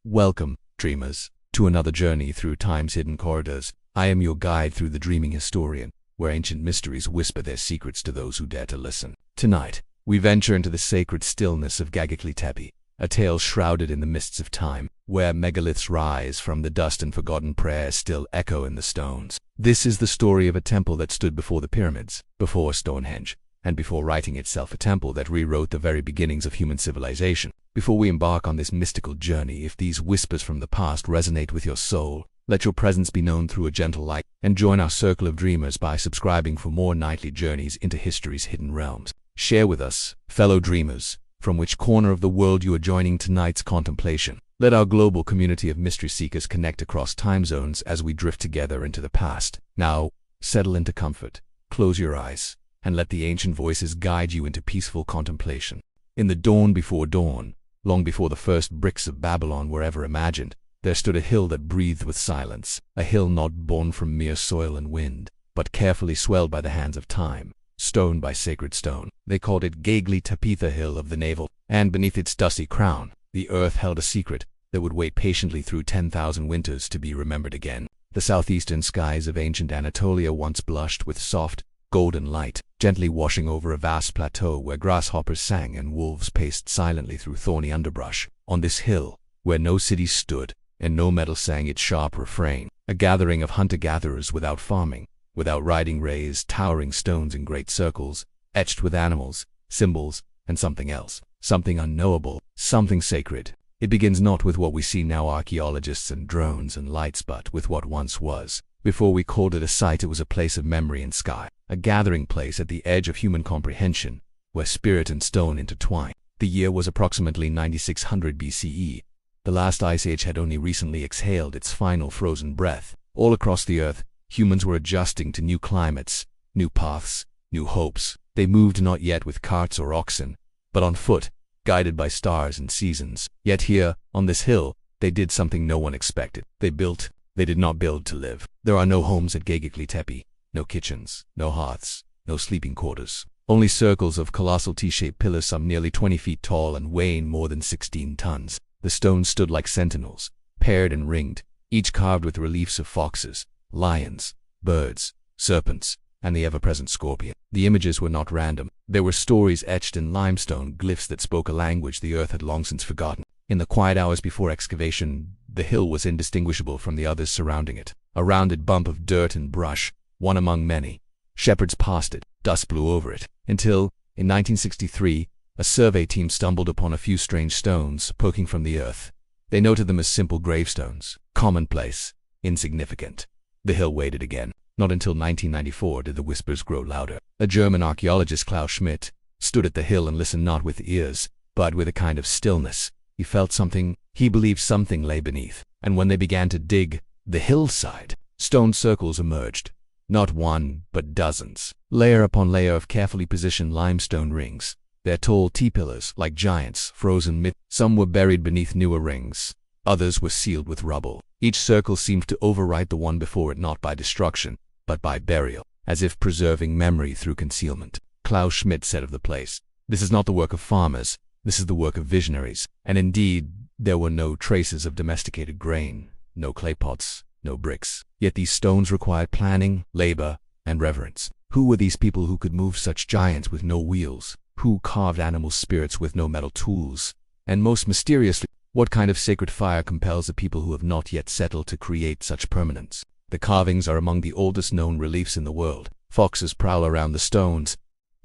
Welcome, dreamers, to another journey through time's hidden corridors. I am your guide through the dreaming historian, where ancient mysteries whisper their secrets to those who dare to listen. Tonight, we venture into the sacred stillness of Göbekli Tepe, a tale shrouded in the mists of time, where megaliths rise from the dust and forgotten prayers still echo in the stones. This is the story of a temple that stood before the pyramids, before Stonehenge, and before writing itself a temple that rewrote the very beginnings of human civilization. Before we embark on this mystical journey, if these whispers from the past resonate with your soul, let your presence be known through a gentle light, and join our circle of dreamers by subscribing for more nightly journeys into history's hidden realms. Share with us, fellow dreamers, from which corner of the world you are joining tonight's contemplation. Let our global community of mystery seekers connect across time zones as we drift together into the past. Now, settle into comfort, close your eyes, and let the ancient voices guide you into peaceful contemplation. In the dawn before dawn, long before the first bricks of Babylon were ever imagined, there stood a hill that breathed with silence, a hill not born from mere soil and wind, but carefully swelled by the hands of time, stone by sacred stone. They called it Göbekli Tepe, the hill of the navel, and beneath its dusty crown, the earth held a secret that would wait patiently through 10,000 winters to be remembered again. The southeastern skies of ancient Anatolia once blushed with soft, golden light, gently washing over a vast plateau where grasshoppers sang and wolves paced silently through thorny underbrush. On this hill, where no city stood, and no metal sang its sharp refrain, a gathering of hunter-gatherers without farming, without riding, raised towering stones in great circles, etched with animals, symbols, and something else, something unknowable, something sacred. It begins not with what we see now, archaeologists and drones and lights, but with what once was. Before we called it a site, it was a place of memory and sky, a gathering place at the edge of human comprehension, where spirit and stone intertwine. The year was approximately 9600 BCE. The last ice age had only recently exhaled its final frozen breath. All across the earth, humans were adjusting to new climates, new paths, new hopes. They moved not yet with carts or oxen, but on foot, guided by stars and seasons. Yet here, on this hill, they did something no one expected. They built. They did not build to live. There are no homes at Göbekli Tepe, no kitchens, no hearths, no sleeping quarters. Only circles of colossal T-shaped pillars, some nearly 20 feet tall and weighing more than 16 tons. The stones stood like sentinels, paired and ringed, each carved with reliefs of foxes, lions, birds, serpents, and the ever-present scorpion. The images were not random. There were stories etched in limestone, glyphs that spoke a language the earth had long since forgotten. In the quiet hours before excavation, the hill was indistinguishable from the others surrounding it. A rounded bump of dirt and brush, one among many. Shepherds passed it, dust blew over it, until, in 1963, a survey team stumbled upon a few strange stones poking from the earth. They noted them as simple gravestones, commonplace, insignificant. The hill waited again. Not until 1994 did the whispers grow louder. A German archaeologist, Klaus Schmidt, stood at the hill and listened not with ears, but with a kind of stillness. He felt something. He believed something lay beneath. And when they began to dig the hillside, stone circles emerged. Not one, but dozens. Layer upon layer of carefully positioned limestone rings. Their tall T-pillars, like giants, frozen mid. Some were buried beneath newer rings. Others were sealed with rubble. Each circle seemed to overwrite the one before it, not by destruction, but by burial, as if preserving memory through concealment. Klaus Schmidt said of the place, "This is not the work of farmers. This is the work of visionaries." And indeed, there were no traces of domesticated grain, no clay pots, no bricks. Yet these stones required planning, labor, and reverence. Who were these people who could move such giants with no wheels? Who carved animal spirits with no metal tools? And most mysteriously, what kind of sacred fire compels the people who have not yet settled to create such permanence? The carvings are among the oldest known reliefs in the world. Foxes prowl around the stones.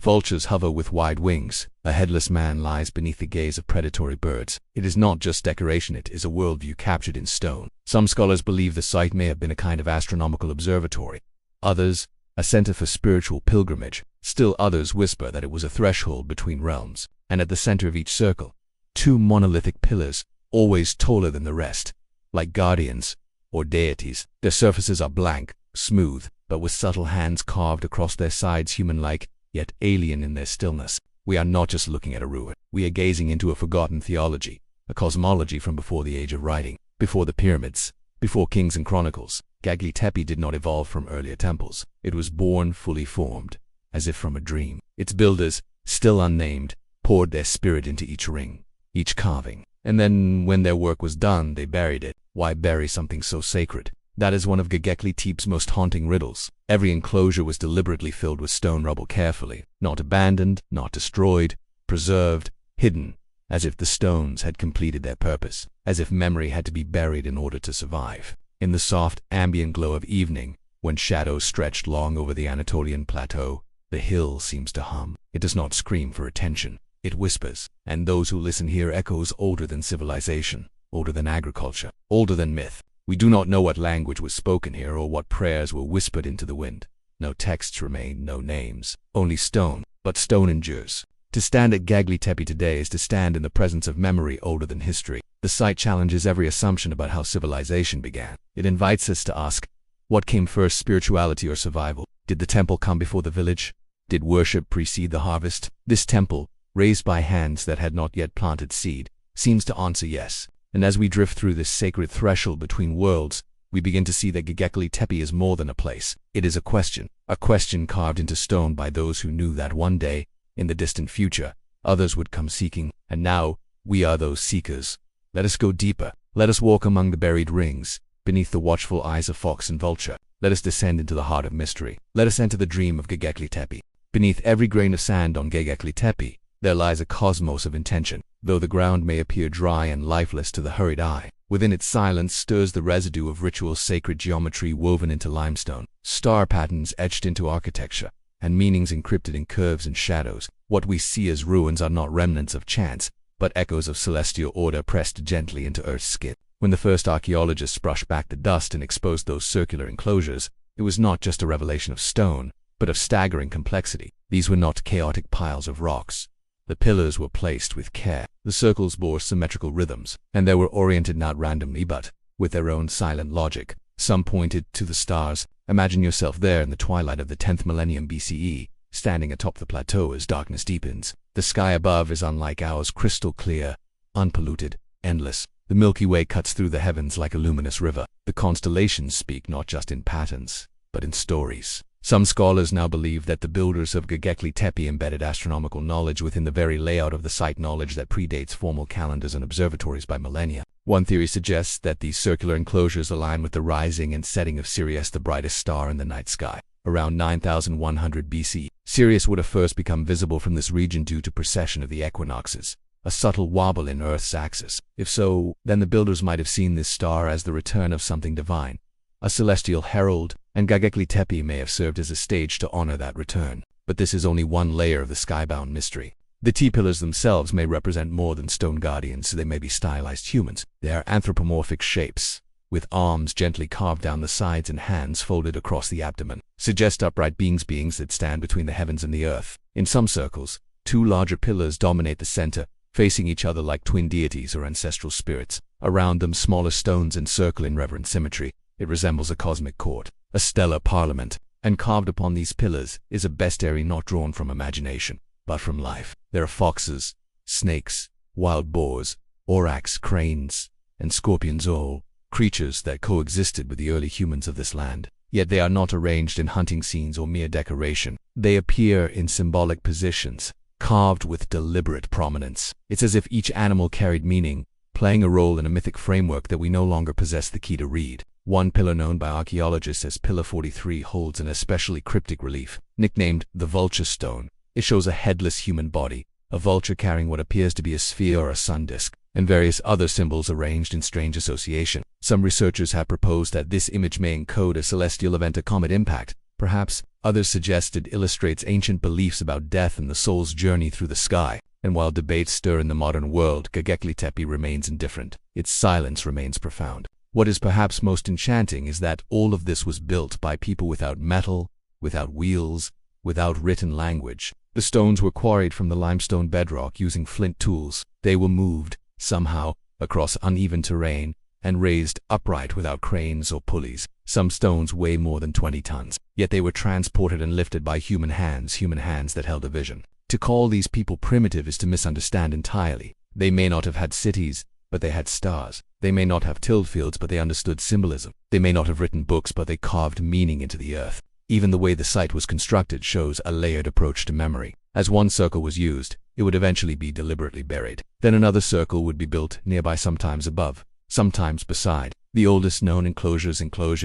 Vultures hover with wide wings. A headless man lies beneath the gaze of predatory birds. It is not just decoration, it is a worldview captured in stone. Some scholars believe the site may have been a kind of astronomical observatory. Others, a center for spiritual pilgrimage. Still others whisper that it was a threshold between realms. And at the center of each circle, two monolithic pillars, always taller than the rest, like guardians or deities. Their surfaces are blank, smooth, but with subtle hands carved across their sides, human-like, yet alien in their stillness. We are not just looking at a ruin. We are gazing into a forgotten theology, a cosmology from before the age of writing, before the pyramids, before kings and chronicles. Göbekli Tepe did not evolve from earlier temples. It was born fully formed, as if from a dream. Its builders, still unnamed, poured their spirit into each ring, each carving, And then, when their work was done, they buried it. Why bury something so sacred? That is one of Göbekli Tepe's most haunting riddles. Every enclosure was deliberately filled with stone rubble, carefully, not abandoned, not destroyed, preserved, hidden, as if the stones had completed their purpose, as if memory had to be buried in order to survive. In the soft, ambient glow of evening, when shadows stretched long over the Anatolian plateau, the hill seems to hum. It does not scream for attention. It whispers, and those who listen hear echoes older than civilization, older than agriculture, older than myth. We do not know what language was spoken here or what prayers were whispered into the wind. No texts remain, no names, only stone, but stone endures. To stand at Göbekli Tepe today is to stand in the presence of memory older than history. The site challenges every assumption about how civilization began. It invites us to ask, what came first, spirituality or survival? Did the temple come before the village? Did worship precede the harvest? This temple, raised by hands that had not yet planted seed, seems to answer yes. And as we drift through this sacred threshold between worlds, we begin to see that Göbekli Tepe is more than a place. It is a question carved into stone by those who knew that one day, in the distant future, others would come seeking, and now, we are those seekers. Let us go deeper. Let us walk among the buried rings, beneath the watchful eyes of fox and vulture. Let us descend into the heart of mystery. Let us enter the dream of Göbekli Tepe. Beneath every grain of sand on Göbekli Tepe, there lies a cosmos of intention. Though the ground may appear dry and lifeless to the hurried eye, within its silence stirs the residue of ritual sacred geometry woven into limestone, star patterns etched into architecture, and meanings encrypted in curves and shadows. What we see as ruins are not remnants of chance, but echoes of celestial order pressed gently into Earth's skin. When the first archaeologists brushed back the dust and exposed those circular enclosures, it was not just a revelation of stone, but of staggering complexity. These were not chaotic piles of rocks. The pillars were placed with care. The circles bore symmetrical rhythms, and they were oriented not randomly but with their own silent logic. Some pointed to the stars. Imagine yourself there in the twilight of the 10th millennium BCE, standing atop the plateau as darkness deepens. The sky above is unlike ours, crystal clear, unpolluted, endless. The Milky Way cuts through the heavens like a luminous river. The constellations speak not just in patterns, but in stories. Some scholars now believe that the builders of Göbekli Tepe embedded astronomical knowledge within the very layout of the site, knowledge that predates formal calendars and observatories by millennia. One theory suggests that these circular enclosures align with the rising and setting of Sirius, the brightest star in the night sky. Around 9100 BC, Sirius would have first become visible from this region due to precession of the equinoxes, a subtle wobble in Earth's axis. If so, then the builders might have seen this star as the return of something divine, a celestial herald, and Göbekli Tepe may have served as a stage to honor that return. But this is only one layer of the skybound mystery. The T-pillars themselves may represent more than stone guardians. They may be stylized humans. They are anthropomorphic shapes, with arms gently carved down the sides and hands folded across the abdomen, suggest upright beings that stand between the heavens and the earth. In some circles, two larger pillars dominate the center, facing each other like twin deities or ancestral spirits. Around them, smaller stones encircle in reverent symmetry. It resembles a cosmic court, a stellar parliament, and carved upon these pillars is a bestiary not drawn from imagination, but from life. There are foxes, snakes, wild boars, aurochs, cranes, and scorpions, all creatures that coexisted with the early humans of this land. Yet they are not arranged in hunting scenes or mere decoration. They appear in symbolic positions, carved with deliberate prominence. It's as if each animal carried meaning, playing a role in a mythic framework that we no longer possess the key to read. One pillar known by archaeologists as Pillar 43 holds an especially cryptic relief, nicknamed the Vulture Stone. It shows a headless human body, a vulture carrying what appears to be a sphere or a sun disk, and various other symbols arranged in strange association. Some researchers have proposed that this image may encode a celestial event, a comet impact. Perhaps, others suggest it illustrates ancient beliefs about death and the soul's journey through the sky. And while debates stir in the modern world, Göbekli Tepe remains indifferent. Its silence remains profound. What is perhaps most enchanting is that all of this was built by people without metal, without wheels, without written language. The stones were quarried from the limestone bedrock using flint tools. They were moved, somehow, across uneven terrain, and raised upright without cranes or pulleys. Some stones weigh more than 20 tons, yet they were transported and lifted by human hands that held a vision. To call these people primitive is to misunderstand entirely. They may not have had cities, but they had stars. They may not have tilled fields, but they understood symbolism. They may not have written books, but they carved meaning into the earth. Even the way the site was constructed shows a layered approach to memory. As one circle was used, it would eventually be deliberately buried. Then another circle would be built nearby, sometimes above, sometimes beside. The oldest known enclosure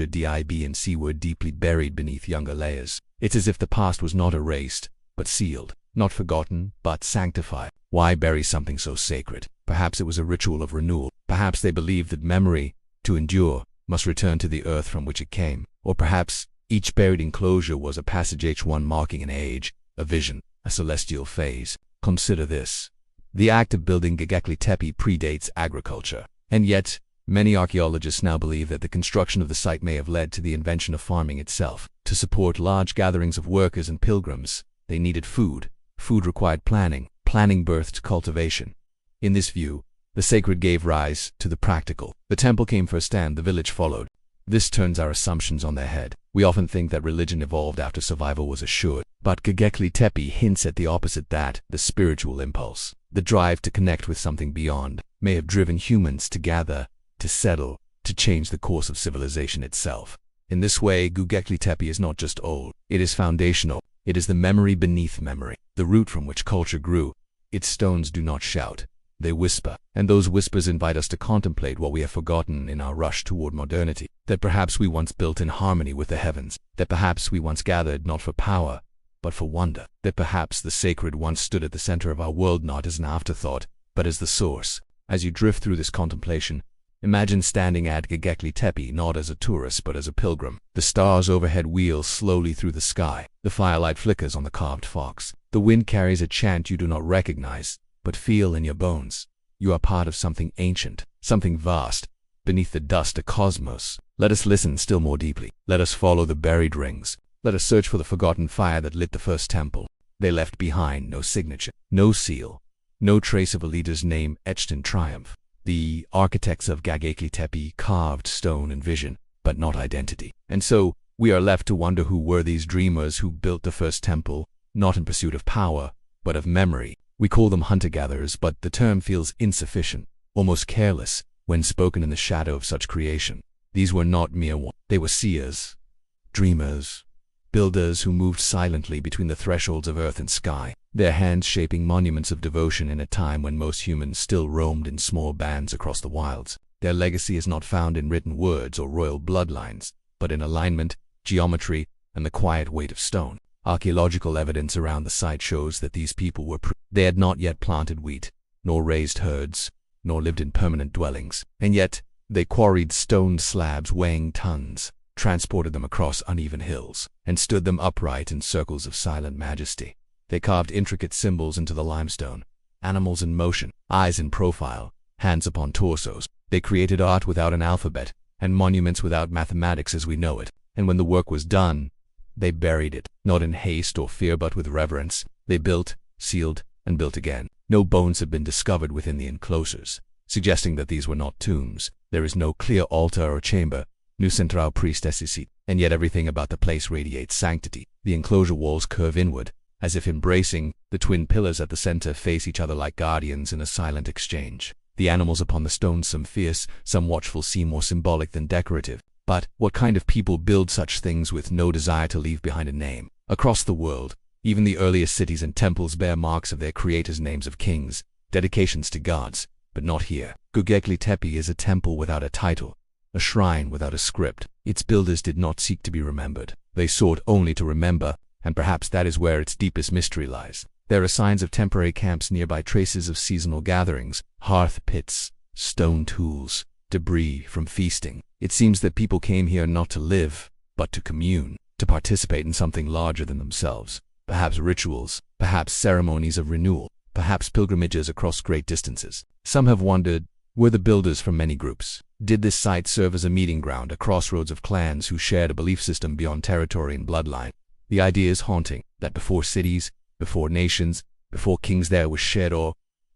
DIB and C were deeply buried beneath younger layers. It's as if the past was not erased, but sealed, not forgotten, but sanctified. Why bury something so sacred? Perhaps it was a ritual of renewal. Perhaps they believed that memory, to endure, must return to the earth from which it came. Or perhaps each buried enclosure was a passage, H1 marking an age, a vision, a celestial phase. Consider this. The act of building Göbekli Tepe predates agriculture. And yet, many archaeologists now believe that the construction of the site may have led to the invention of farming itself. To support large gatherings of workers and pilgrims, they needed food. Food required planning. Planning birthed cultivation. In this view, the sacred gave rise to the practical. The temple came first and the village followed. This turns our assumptions on their head. We often think that religion evolved after survival was assured, but Göbekli Tepe hints at the opposite, that the spiritual impulse, the drive to connect with something beyond, may have driven humans to gather, to settle, to change the course of civilization itself. In this way, Göbekli Tepe is not just old, it is foundational. It is the memory beneath memory, the root from which culture grew. Its stones do not shout, they whisper, and those whispers invite us to contemplate what we have forgotten in our rush toward modernity. That perhaps we once built in harmony with the heavens, that perhaps we once gathered not for power, but for wonder, that perhaps the sacred once stood at the center of our world, not as an afterthought, but as the source. As you drift through this contemplation, imagine standing at Göbekli Tepe not as a tourist but as a pilgrim. The stars overhead wheel slowly through the sky. The firelight flickers on the carved fox. The wind carries a chant you do not recognize, but feel in your bones. You are part of something ancient, something vast. Beneath the dust, a cosmos. Let us listen still more deeply. Let us follow the buried rings. Let us search for the forgotten fire that lit the first temple. They left behind no signature, no seal, no trace of a leader's name etched in triumph. The architects of Göbekli Tepe carved stone and vision, but not identity. And so, we are left to wonder, who were these dreamers who built the first temple, not in pursuit of power, but of memory? We call them hunter-gatherers, but the term feels insufficient, almost careless, when spoken in the shadow of such creation. These were not mere ones. They were seers, dreamers, builders who moved silently between the thresholds of earth and sky, their hands shaping monuments of devotion in a time when most humans still roamed in small bands across the wilds. Their legacy is not found in written words or royal bloodlines, but in alignment, geometry, and the quiet weight of stone. Archaeological evidence around the site shows that these people were they had not yet planted wheat, nor raised herds, nor lived in permanent dwellings. And yet, they quarried stone slabs weighing tons, transported them across uneven hills, and stood them upright in circles of silent majesty. They carved intricate symbols into the limestone, animals in motion, eyes in profile, hands upon torsos. They created art without an alphabet, and monuments without mathematics as we know it. And when the work was done, they buried it, not in haste or fear but with reverence. They built, sealed, and built again. No bones have been discovered within the enclosures, suggesting that these were not tombs. There is no clear altar or chamber, no central priestess, and yet everything about the place radiates sanctity. The enclosure walls curve inward, as if embracing. The twin pillars at the center face each other like guardians in a silent exchange. The animals upon the stones, some fierce, some watchful, seem more symbolic than decorative. But what kind of people build such things with no desire to leave behind a name? Across the world, even the earliest cities and temples bear marks of their creators' names of kings, dedications to gods, but not here. Göbekli Tepe is a temple without a title, a shrine without a script. Its builders did not seek to be remembered. They sought only to remember, and perhaps that is where its deepest mystery lies. There are signs of temporary camps nearby, traces of seasonal gatherings, hearth pits, stone tools, debris from feasting. It seems that people came here not to live, but to commune, to participate in something larger than themselves. Perhaps rituals, perhaps ceremonies of renewal, perhaps pilgrimages across great distances. Some have wondered, were the builders from many groups? Did this site serve as a meeting ground, a crossroads of clans who shared a belief system beyond territory and bloodline? The idea is haunting, that before cities, before nations, before kings, there was shared awe,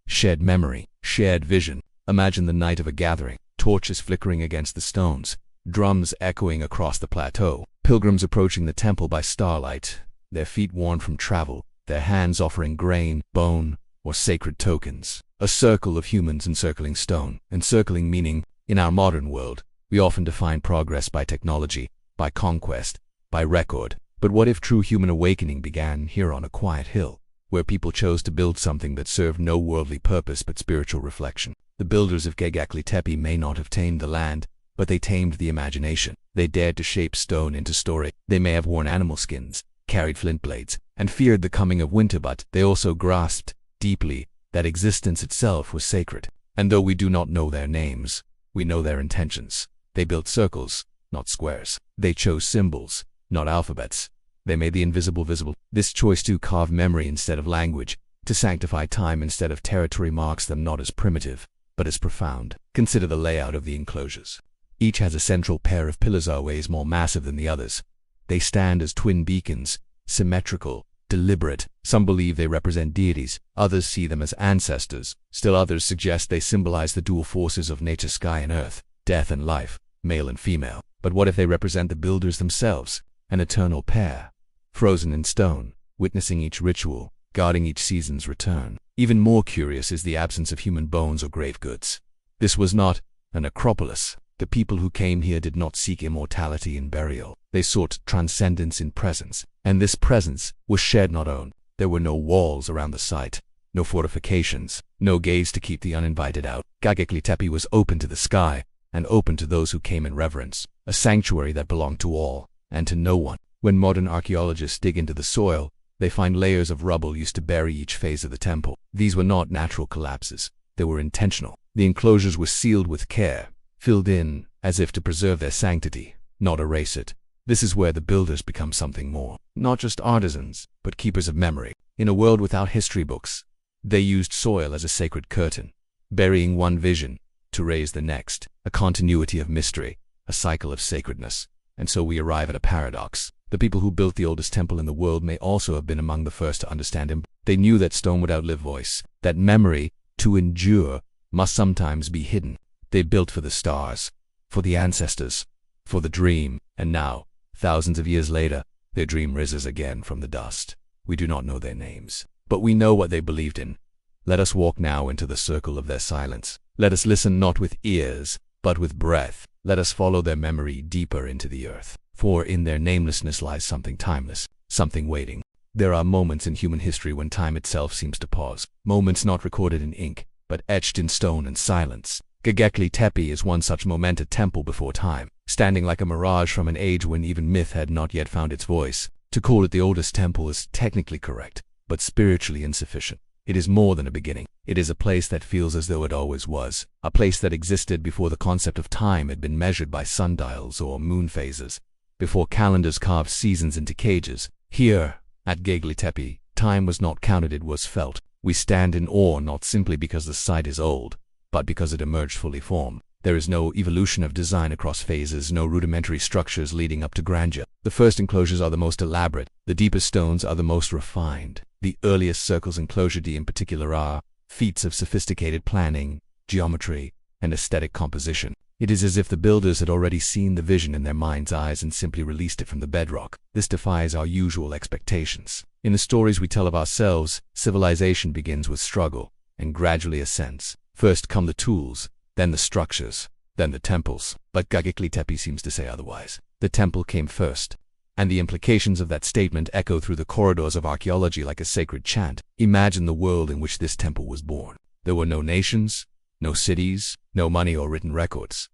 shared memory, shared vision. Imagine the night of a gathering, torches flickering against the stones, drums echoing across the plateau, pilgrims approaching the temple by starlight, their feet worn from travel, their hands offering grain, bone, or sacred tokens. A circle of humans encircling stone. Encircling meaning, in our modern world, we often define progress by technology, by conquest, by record. But what if true human awakening began here on a quiet hill? where people chose to build something that served no worldly purpose but spiritual reflection. The builders of Göbekli Tepe may not have tamed the land, but they tamed the imagination. They dared to shape stone into story. They may have worn animal skins, carried flint blades, and feared the coming of winter, but they also grasped deeply that existence itself was sacred. And though we do not know their names, we know their intentions. They built circles, not squares. They chose symbols, not alphabets. They made the invisible visible. This choice to carve memory instead of language, to sanctify time instead of territory, marks them not as primitive, but as profound. Consider the layout of the enclosures. Each has a central pair of pillars always more massive than the others. They stand as twin beacons, symmetrical, deliberate. Some believe they represent deities, others see them as ancestors. Still others suggest they symbolize the dual forces of nature, sky and earth, death and life, male and female. But what if they represent the builders themselves, an eternal pair, frozen in stone, witnessing each ritual, guarding each season's return? Even more curious is the absence of human bones or grave goods. This was not an acropolis. The people who came here did not seek immortality in burial. They sought transcendence in presence, and this presence was shared, not owned. There were no walls around the site, no fortifications, no gates to keep the uninvited out. Göbekli Tepe was open to the sky, and open to those who came in reverence, a sanctuary that belonged to all, and to no one. When modern archaeologists dig into the soil, they find layers of rubble used to bury each phase of the temple. These were not natural collapses, they were intentional. The enclosures were sealed with care, filled in as if to preserve their sanctity, not erase it. This is where the builders become something more, not just artisans, but keepers of memory. In a world without history books, they used soil as a sacred curtain, burying one vision to raise the next, a continuity of mystery, a cycle of sacredness. And so we arrive at a paradox. The people who built the oldest temple in the world may also have been among the first to understand him. They knew that stone would outlive voice, that memory, to endure, must sometimes be hidden. They built for the stars, for the ancestors, for the dream, and now, thousands of years later, their dream rises again from the dust. We do not know their names, but we know what they believed in. Let us walk now into the circle of their silence. Let us listen not with ears, but with breath. Let us follow their memory deeper into the earth, for in their namelessness lies something timeless, something waiting. There are moments in human history when time itself seems to pause, moments not recorded in ink, but etched in stone and silence. Göbekli Tepe is one such moment, a temple before time, standing like a mirage from an age when even myth had not yet found its voice. To call it the oldest temple is technically correct, but spiritually insufficient. It is more than a beginning. It is a place that feels as though it always was, a place that existed before the concept of time had been measured by sundials or moon phases, before calendars carved seasons into cages. Here, at Göbekli Tepe, time was not counted, it was felt. We stand in awe not simply because the site is old, but because it emerged fully formed. There is no evolution of design across phases, no rudimentary structures leading up to grandeur. The first enclosures are the most elaborate, the deepest stones are the most refined. The earliest circles, enclosure D in particular, are feats of sophisticated planning, geometry, and aesthetic composition. It is as if the builders had already seen the vision in their mind's eyes and simply released it from the bedrock. This defies our usual expectations. In the stories we tell of ourselves, civilization begins with struggle and gradually ascends. First come the tools, then the structures, then the temples. But Göbekli Tepe seems to say otherwise. The temple came first, and the implications of that statement echo through the corridors of archaeology like a sacred chant. Imagine the world in which this temple was born. There were no nations, no cities, no money or written records.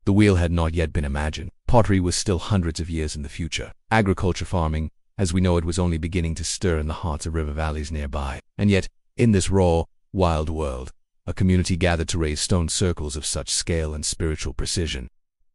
The wheel had not yet been imagined. Pottery was still hundreds of years in the future. Agriculture, farming, as we know it, was only beginning to stir in the hearts of river valleys nearby. And yet, in this raw, wild world, a community gathered to raise stone circles of such scale and spiritual precision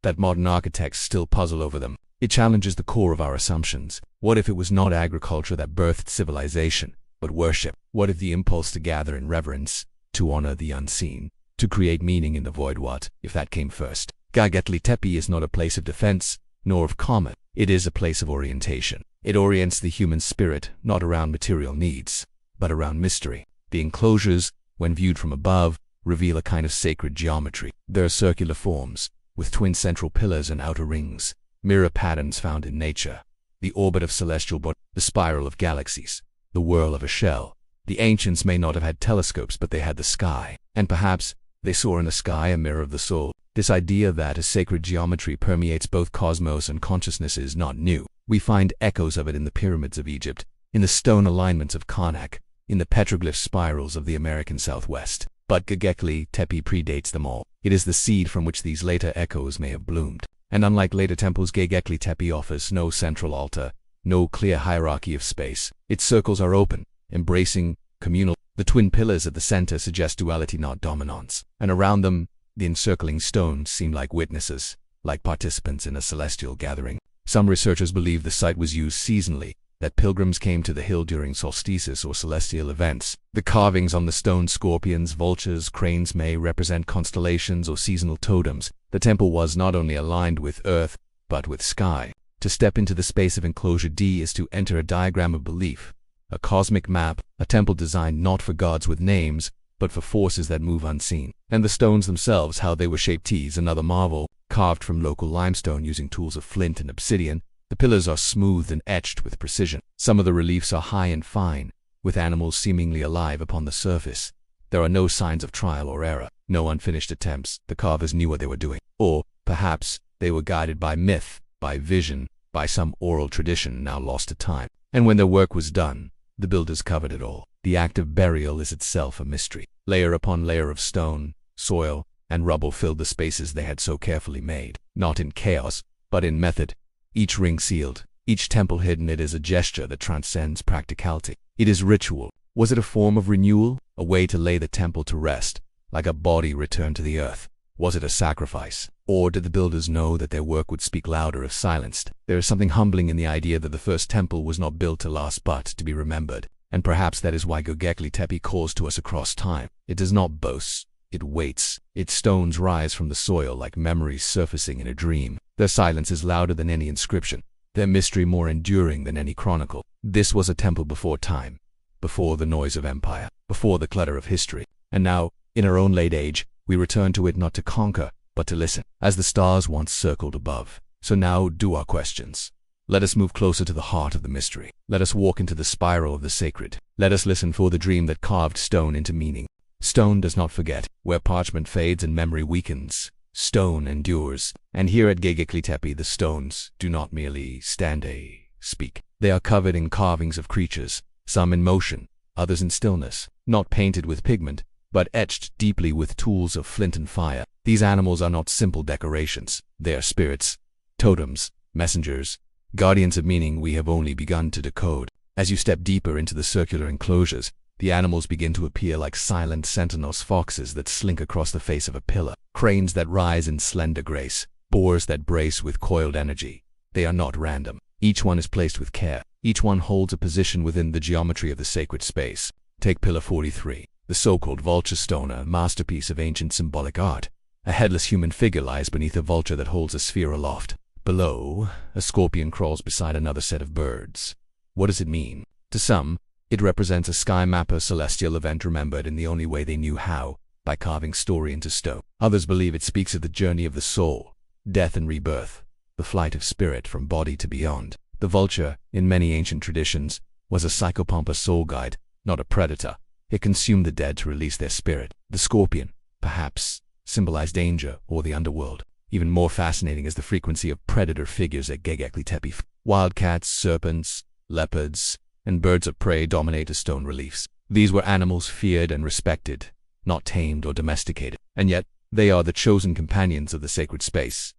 that modern architects still puzzle over them. It challenges the core of our assumptions. What if it was not agriculture that birthed civilization, but worship? What if the impulse to gather in reverence, to honor the unseen, to create meaning in the void, what if that came first? Göbekli Tepe is not a place of defense, nor of comment. It is a place of orientation. It orients the human spirit, not around material needs, but around mystery. The enclosures, when viewed from above, reveal a kind of sacred geometry. There are circular forms, with twin central pillars and outer rings, mirror patterns found in nature, the orbit of celestial bodies, the spiral of galaxies, the whirl of a shell. The ancients may not have had telescopes, but they had the sky, and perhaps they saw in the sky a mirror of the soul. This idea that a sacred geometry permeates both cosmos and consciousness is not new. We find echoes of it in the pyramids of Egypt, in the stone alignments of Karnak, in the petroglyph spirals of the American Southwest. But Göbekli Tepe predates them all. It is the seed from which these later echoes may have bloomed. And unlike later temples, Göbekli Tepe offers no central altar, no clear hierarchy of space. Its circles are open, embracing, communal. The twin pillars at the center suggest duality, not dominance. And around them, the encircling stones seem like witnesses, like participants in a celestial gathering. Some researchers believe the site was used seasonally, that pilgrims came to the hill during solstices or celestial events. The carvings on the stone, scorpions, vultures, cranes, may represent constellations or seasonal totems. The temple was not only aligned with earth, but with sky. To step into the space of enclosure D is to enter a diagram of belief, a cosmic map, a temple designed not for gods with names, but for forces that move unseen. And the stones themselves, how they were shaped, is another marvel, carved from local limestone using tools of flint and obsidian. The pillars are smoothed and etched with precision. Some of the reliefs are high and fine, with animals seemingly alive upon the surface. There are no signs of trial or error, no unfinished attempts. The carvers knew what they were doing. Or, perhaps, they were guided by myth, by vision, by some oral tradition now lost to time. And when their work was done, the builders covered it all. The act of burial is itself a mystery. Layer upon layer of stone, soil, and rubble filled the spaces they had so carefully made. Not in chaos, but in method. Each ring sealed, each temple hidden. It is a gesture that transcends practicality. It is ritual. Was it a form of renewal, a way to lay the temple to rest, like a body returned to the earth? Was it a sacrifice? Or did the builders know that their work would speak louder if silenced? There is something humbling in the idea that the first temple was not built to last but to be remembered. And perhaps that is why Göbekli Tepe calls to us across time. It does not boast. It waits. Its stones rise from the soil like memories surfacing in a dream. Their silence is louder than any inscription, their mystery more enduring than any chronicle. This was a temple before time, before the noise of empire, before the clutter of history. And now, in our own late age, we return to it not to conquer, but to listen. As the stars once circled above, so now do our questions. Let us move closer to the heart of the mystery. Let us walk into the spiral of the sacred. Let us listen for the dream that carved stone into meaning. Stone does not forget. Where parchment fades and memory weakens, stone endures. And here at Göbekli Tepe, the stones do not merely speak. They are covered in carvings of creatures, some in motion, others in stillness, not painted with pigment, but etched deeply with tools of flint and fire. These animals are not simple decorations. They are spirits, totems, messengers, guardians of meaning we have only begun to decode. As you step deeper into the circular enclosures, the animals begin to appear like silent sentinels, foxes that slink across the face of a pillar, cranes that rise in slender grace, boars that brace with coiled energy. They are not random. Each one is placed with care. Each one holds a position within the geometry of the sacred space. Take Pillar 43, the so-called vulture stone, a masterpiece of ancient symbolic art. A headless human figure lies beneath a vulture that holds a sphere aloft. Below, a scorpion crawls beside another set of birds. What does it mean? To some, it represents a sky map, a celestial event remembered in the only way they knew how, by carving story into stone. Others believe it speaks of the journey of the soul, death and rebirth, the flight of spirit from body to beyond. The vulture, in many ancient traditions, was a psychopomp, a soul guide, not a predator. It consumed the dead to release their spirit. The scorpion, perhaps, symbolized danger or the underworld. Even more fascinating is the frequency of predator figures at Göbekli Tepe. Wildcats, serpents, leopards, and birds of prey dominate the stone reliefs. These were animals feared and respected, not tamed or domesticated. And yet, they are the chosen companions of the sacred space.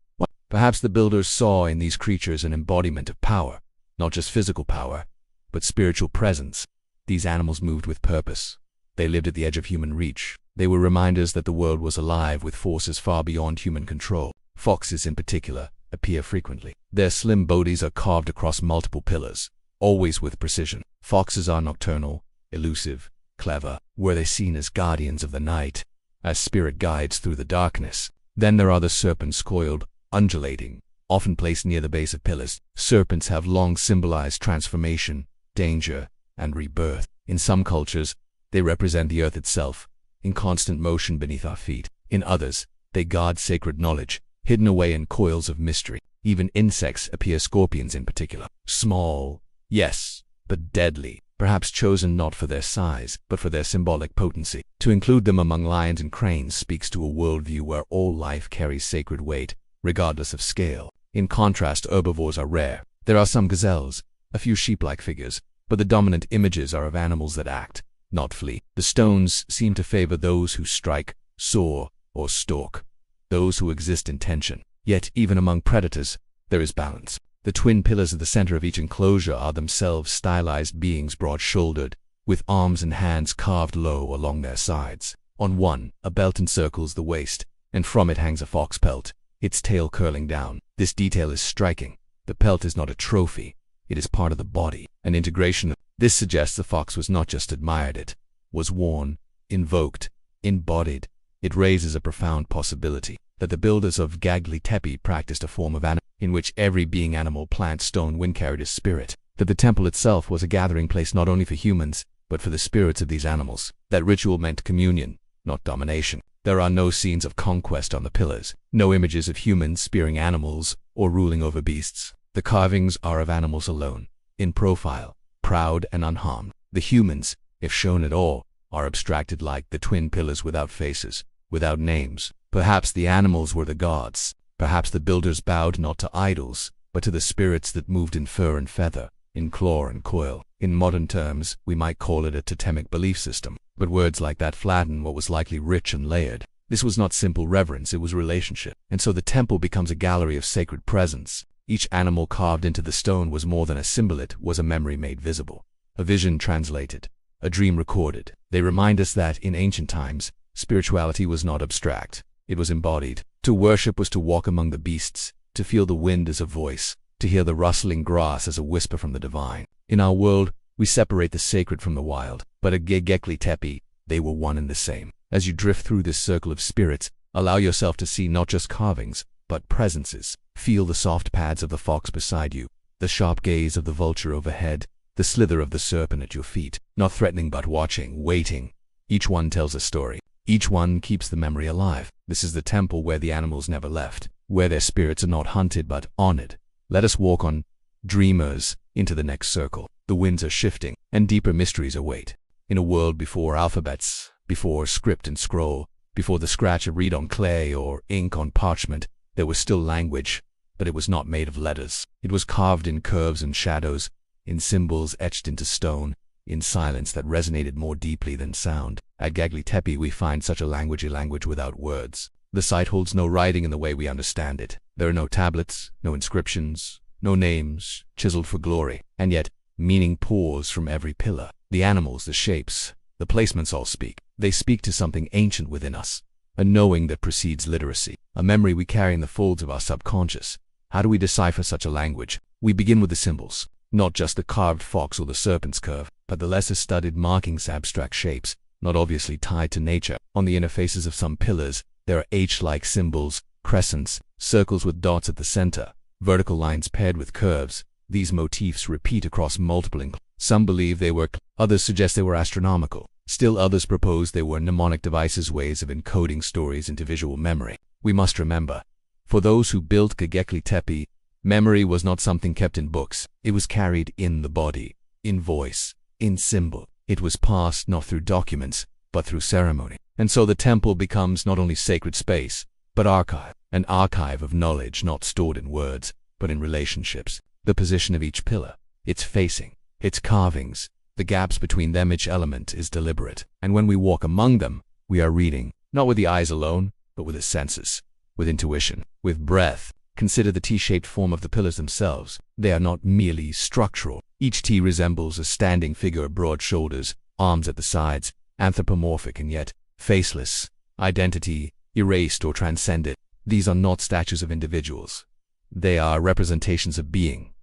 Perhaps the builders saw in these creatures an embodiment of power, not just physical power, but spiritual presence. These animals moved with purpose. They lived at the edge of human reach. They were reminders that the world was alive with forces far beyond human control. Foxes, in particular, appear frequently. Their slim bodies are carved across multiple pillars, always with precision. Foxes are nocturnal, elusive, clever. Were they seen as guardians of the night, as spirit guides through the darkness? Then there are the serpents, coiled, undulating, often placed near the base of pillars. Serpents have long symbolized transformation, danger, and rebirth. In some cultures, they represent the earth itself, in constant motion beneath our feet. In others, they guard sacred knowledge, hidden away in coils of mystery. Even insects appear, scorpions in particular. Small, yes, but deadly, perhaps chosen not for their size, but for their symbolic potency. To include them among lions and cranes speaks to a worldview where all life carries sacred weight, regardless of scale. In contrast, herbivores are rare. There are some gazelles, a few sheep-like figures, but the dominant images are of animals that act, not flee. The stones seem to favor those who strike, soar, or stalk, those who exist in tension. Yet, even among predators, there is balance. The twin pillars at the center of each enclosure are themselves stylized beings, broad-shouldered, with arms and hands carved low along their sides. On one, a belt encircles the waist, and from it hangs a fox pelt, its tail curling down. This detail is striking. The pelt is not a trophy. It is part of the body, an integration. This suggests the fox was not just admired, it was worn, invoked, embodied. It raises a profound possibility that the builders of Göbekli Tepe practiced a form of animal in which every being, animal, plant, stone, wind carried a spirit, that the temple itself was a gathering place not only for humans, but for the spirits of these animals. That ritual meant communion, not domination. There are no scenes of conquest on the pillars, no images of humans spearing animals or ruling over beasts. The carvings are of animals alone, in profile, proud and unharmed. The humans, if shown at all, are abstracted like the twin pillars, without faces, without names. Perhaps the animals were the gods. Perhaps the builders bowed not to idols, but to the spirits that moved in fur and feather, in claw and coil. In modern terms, we might call it a totemic belief system, but words like that flatten what was likely rich and layered. This was not simple reverence, it was relationship. And so the temple becomes a gallery of sacred presence. Each animal carved into the stone was more than a symbol, it was a memory made visible, a vision translated, a dream recorded. They remind us that, in ancient times, spirituality was not abstract, it was embodied. To worship was to walk among the beasts, to feel the wind as a voice, to hear the rustling grass as a whisper from the divine. In our world, we separate the sacred from the wild, but at Göbekli Tepe, they were one and the same. As you drift through this circle of spirits, allow yourself to see not just carvings, but presences. Feel the soft pads of the fox beside you, the sharp gaze of the vulture overhead, the slither of the serpent at your feet. Not threatening but watching, waiting. Each one tells a story. Each one keeps the memory alive. This is the temple where the animals never left, where their spirits are not hunted but honored. Let us walk on, dreamers, into the next circle. The winds are shifting, and deeper mysteries await. In a world before alphabets, before script and scroll, before the scratch of reed on clay or ink on parchment, there was still language, but it was not made of letters. It was carved in curves and shadows, in symbols etched into stone, in silence that resonated more deeply than sound. At Göbekli Tepe we find such a language without words. The site holds no writing in the way we understand it. There are no tablets, no inscriptions, no names, chiseled for glory. And yet, meaning pours from every pillar. The animals, the shapes, the placements all speak. They speak to something ancient within us, a knowing that precedes literacy, a memory we carry in the folds of our subconscious. How do we decipher such a language? We begin with the symbols, not just the carved fox or the serpent's curve, but the lesser studied markings, abstract shapes, not obviously tied to nature. On the inner faces of some pillars, there are H-like symbols, crescents, circles with dots at the center, vertical lines paired with curves. These motifs repeat across multiple Some believe they were, others suggest they were astronomical. Still others propose they were mnemonic devices, ways of encoding stories into visual memory. We must remember, for those who built Göbekli Tepe, memory was not something kept in books. It was carried in the body, in voice, in symbol. It was passed not through documents, but through ceremony. And so the temple becomes not only sacred space, but archive, an archive of knowledge not stored in words, but in relationships. The position of each pillar, its facing, its carvings, the gaps between them, each element is deliberate. And when we walk among them, we are reading, not with the eyes alone, but with the senses, with intuition, with breath. Consider the T-shaped form of the pillars themselves. They are not merely structural. Each T resembles a standing figure, broad shoulders, arms at the sides, anthropomorphic and yet faceless, identity erased or transcended. These are not statues of individuals. They are representations of being,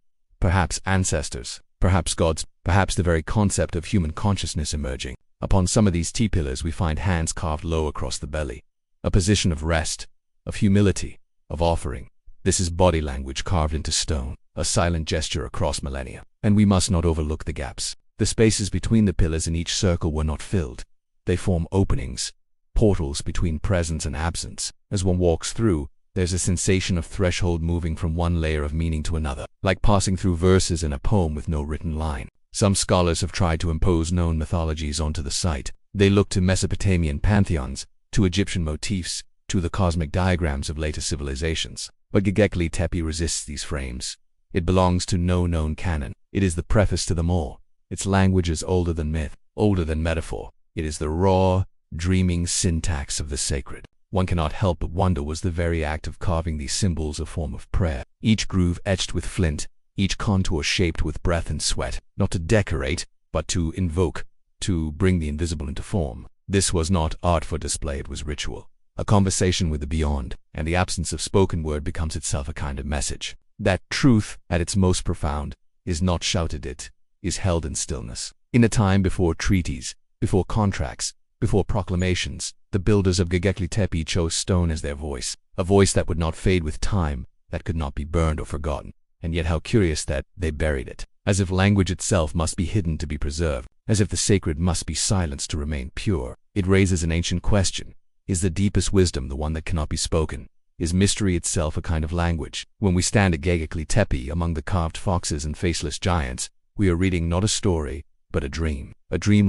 perhaps ancestors, perhaps gods, perhaps the very concept of human consciousness emerging. Upon some of these T-pillars we find hands carved low across the belly, a position of rest, of humility, of offering. This is body language carved into stone, a silent gesture across millennia. And we must not overlook the gaps. The spaces between the pillars in each circle were not filled. They form openings, portals between presence and absence. As one walks through, there's a sensation of threshold, moving from one layer of meaning to another, like passing through verses in a poem with no written line. Some scholars have tried to impose known mythologies onto the site. They look to Mesopotamian pantheons, to Egyptian motifs, to the cosmic diagrams of later civilizations. But Göbekli Tepe resists these frames. It belongs to no known canon. It is the preface to them all. Its language is older than myth. older than metaphor. It is the raw, dreaming syntax of the sacred. One cannot help but wonder, was the very act of carving these symbols a form of prayer? Each groove etched with flint, each contour shaped with breath and sweat, not to decorate, but to invoke, to bring the invisible into form. This was not art for display, it was ritual, a conversation with the beyond, and the absence of spoken word becomes itself a kind of message. That truth, at its most profound, is not shouted, it is held in stillness. In a time before treaties, before contracts, before proclamations, the builders of Göbekli Tepe chose stone as their voice, a voice that would not fade with time, that could not be burned or forgotten. And yet how curious that they buried it, as if language itself must be hidden to be preserved, as if the sacred must be silenced to remain pure. It raises an ancient question. Is the deepest wisdom the one that cannot be spoken? Is mystery itself a kind of language? When we stand at Göbekli Tepe among the carved foxes and faceless giants, we are reading not a story, but a dream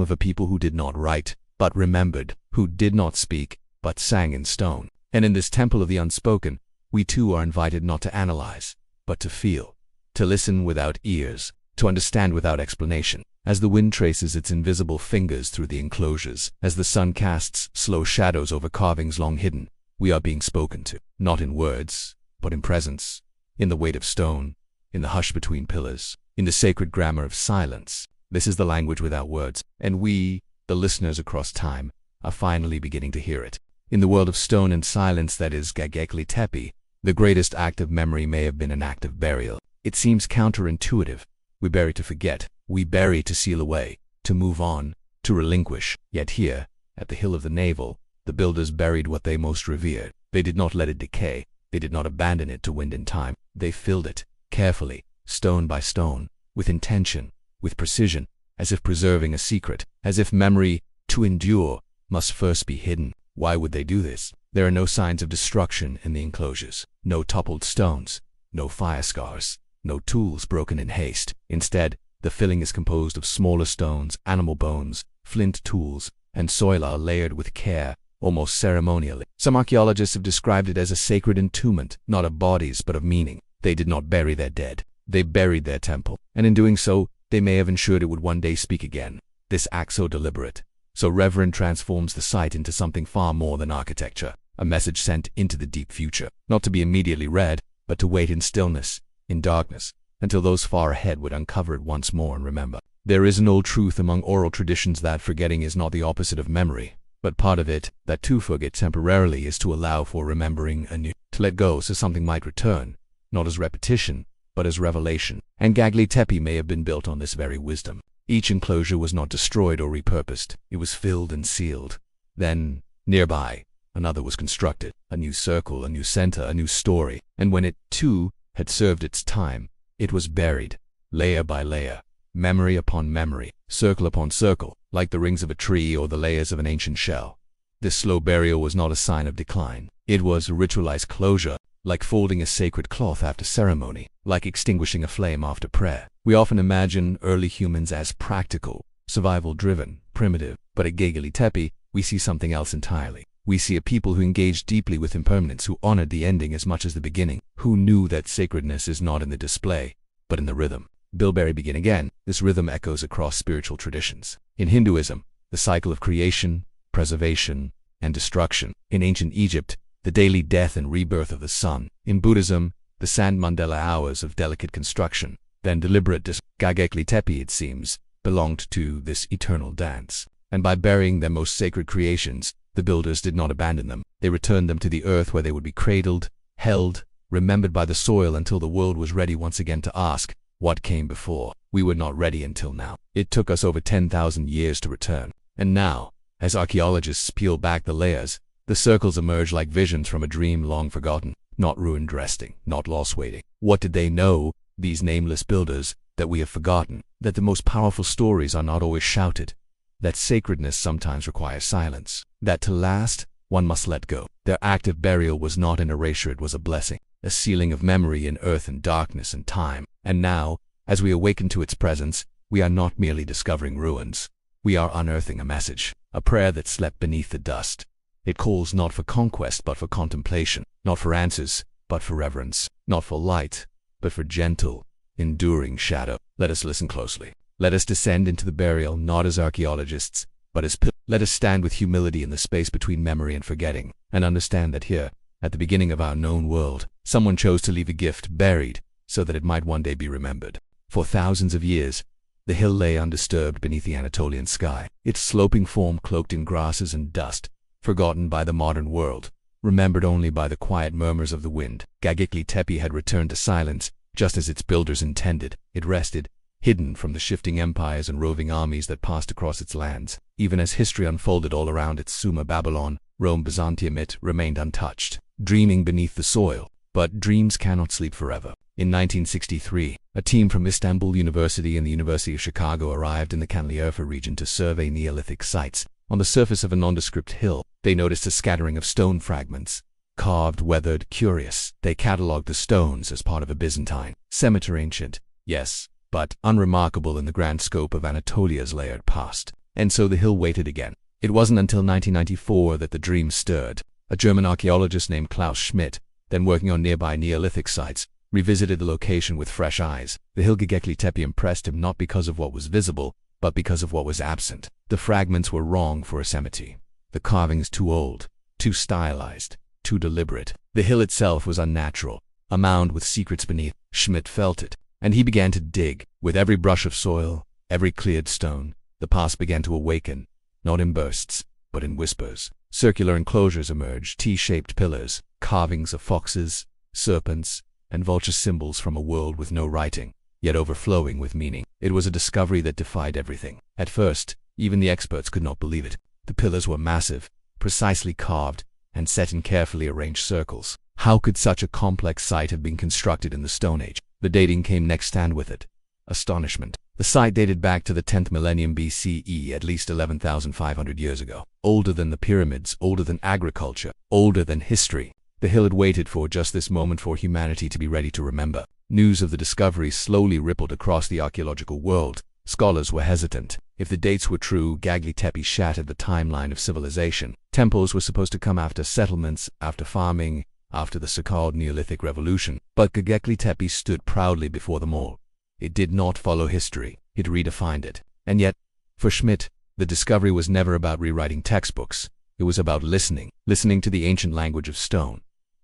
of a people who did not write, but remembered, who did not speak, but sang in stone. And in this temple of the unspoken, we too are invited not to analyze, but to feel, to listen without ears, to understand without explanation. As the wind traces its invisible fingers through the enclosures, as the sun casts slow shadows over carvings long hidden, we are being spoken to, not in words, but in presence, in the weight of stone, in the hush between pillars, in the sacred grammar of silence. This is the language without words, and we, the listeners across time, are finally beginning to hear it. In the world of stone and silence that is Göbekli Tepe, the greatest act of memory may have been an act of burial. It seems counterintuitive. We bury to forget, we bury to seal away, to move on, to relinquish. Yet here, at the hill of the navel, the builders buried what they most revered. They did not let it decay, they did not abandon it to wind and time. They filled it, carefully, stone by stone, with intention, with precision, as if preserving a secret, as if memory, to endure, must first be hidden. Why would they do this? There are no signs of destruction in the enclosures, no toppled stones, no fire scars, no tools broken in haste. Instead, the filling is composed of smaller stones, animal bones, flint tools, and soil are layered with care, almost ceremonially. Some archaeologists have described it as a sacred entombment, not of bodies but of meaning. They did not bury their dead, they buried their temple, and in doing so, they may have ensured it would one day speak again. This act so deliberate, so reverent, transforms the site into something far more than architecture, a message sent into the deep future, not to be immediately read, but to wait in stillness, in darkness, until those far ahead would uncover it once more and remember. There is an old truth among oral traditions that forgetting is not the opposite of memory, but part of it, that to forget temporarily is to allow for remembering anew, to let go so something might return, not as repetition, but as revelation. And Göbekli Tepe may have been built on this very wisdom. Each enclosure was not destroyed or repurposed, it was filled and sealed. Then, nearby, another was constructed, a new circle, a new center, a new story, and when it, too, had served its time, it was buried, layer by layer, memory upon memory, circle upon circle, like the rings of a tree or the layers of an ancient shell. This slow burial was not a sign of decline. It was a ritualized closure, like folding a sacred cloth after ceremony, like extinguishing a flame after prayer. We often imagine early humans as practical, survival-driven, primitive, but at Göbekli Tepe, we see something else entirely. We see a people who engaged deeply with impermanence, who honored the ending as much as the beginning, who knew that sacredness is not in the display, but in the rhythm. Bury, begin again. This rhythm echoes across spiritual traditions. In Hinduism, the cycle of creation, preservation, and destruction. In ancient Egypt, the daily death and rebirth of the sun. In Buddhism, the sand mandala hours of delicate construction, then deliberate Göbekli Tepe, it seems, belonged to this eternal dance. And by burying their most sacred creations, the builders did not abandon them. They returned them to the earth where they would be cradled, held, remembered by the soil until the world was ready once again to ask, what came before? We were not ready until now. It took us over 10,000 years to return. And now, as archaeologists peel back the layers, the circles emerge like visions from a dream long forgotten, not ruined resting, not lost waiting. What did they know, these nameless builders, that we have forgotten? That the most powerful stories are not always shouted, that sacredness sometimes requires silence, that to last, one must let go. Their act of burial was not an erasure, it was a blessing, a sealing of memory in earth and darkness and time. And now, as we awaken to its presence, we are not merely discovering ruins. We are unearthing a message, a prayer that slept beneath the dust. It calls not for conquest but for contemplation, not for answers but for reverence, not for light but for gentle, enduring shadow. Let us listen closely. Let us descend into the burial not as archaeologists, but as pilgrims. Let us stand with humility in the space between memory and forgetting, and understand that here, at the beginning of our known world, someone chose to leave a gift buried so that it might one day be remembered. For thousands of years, the hill lay undisturbed beneath the Anatolian sky, its sloping form cloaked in grasses and dust, forgotten by the modern world, remembered only by the quiet murmurs of the wind. Göbekli Tepe had returned to silence, just as its builders intended. It rested, hidden from the shifting empires and roving armies that passed across its lands. Even as history unfolded all around it, Sumer, Babylon, Rome, Byzantium, it remained untouched, dreaming beneath the soil. But dreams cannot sleep forever. In 1963, a team from Istanbul University and the University of Chicago arrived in the Şanlıurfa region to survey Neolithic sites. On the surface of a nondescript hill, they noticed a scattering of stone fragments, carved, weathered, curious. They catalogued the stones as part of a Byzantine cemetery, ancient, yes, but unremarkable in the grand scope of Anatolia's layered past. And so the hill waited again. It wasn't until 1994 that the dream stirred. A German archaeologist named Klaus Schmidt, then working on nearby Neolithic sites, revisited the location with fresh eyes. The hill Göbekli Tepe impressed him not because of what was visible, but because of what was absent. The fragments were wrong for a cemetery. The carvings too old, too stylized, too deliberate. The hill itself was unnatural, a mound with secrets beneath. Schmidt felt it, and he began to dig. With every brush of soil, every cleared stone, the past began to awaken, not in bursts, but in whispers. Circular enclosures emerged, T-shaped pillars, carvings of foxes, serpents, and vulture symbols from a world with no writing, yet overflowing with meaning. It was a discovery that defied everything. At first, even the experts could not believe it. The pillars were massive, precisely carved, and set in carefully arranged circles. How could such a complex site have been constructed in the Stone Age? The dating came next, and with it, astonishment. The site dated back to the 10th millennium BCE, at least 11,500 years ago. Older than the pyramids, older than agriculture, older than history. The hill had waited for just this moment for humanity to be ready to remember. News of the discovery slowly rippled across the archaeological world. Scholars were hesitant. If the dates were true, Göbekli Tepe shattered the timeline of civilization. Temples were supposed to come after settlements, after farming, after the so-called Neolithic Revolution. But Göbekli Tepe stood proudly before them all. It did not follow history, it redefined it. And yet, for Schmidt, the discovery was never about rewriting textbooks. It was about listening to the ancient language of stone.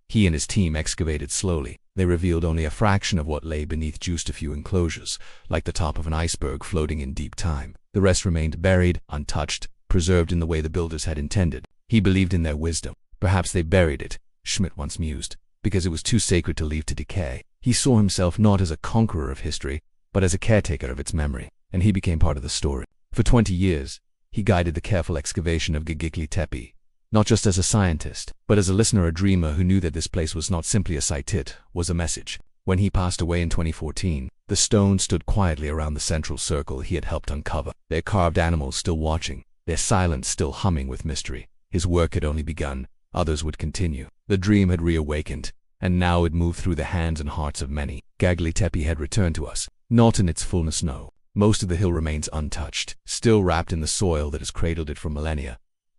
He and his team excavated slowly. They revealed only a fraction of what lay beneath, just a few enclosures, like the top of an iceberg floating in deep time. The rest remained buried, untouched, preserved in the way the builders had intended. He believed in their wisdom. Perhaps they buried it, Schmidt once mused, because it was too sacred to leave to decay. He saw himself not as a conqueror of history, but as a caretaker of its memory, and he became part of the story. For 20 years, he guided the careful excavation of Göbekli Tepe, not just as a scientist, but as a listener, a dreamer who knew that this place was not simply a site, it was a message. When he passed away in 2014, the stones stood quietly around the central circle he had helped uncover, their carved animals still watching, their silence still humming with mystery. His work had only begun, others would continue. The dream had reawakened, and now it moved through the hands and hearts of many. Göbekli Tepe had returned to us, not in its fullness, no. Most of the hill remains untouched, still wrapped in the soil that has cradled it for millennia.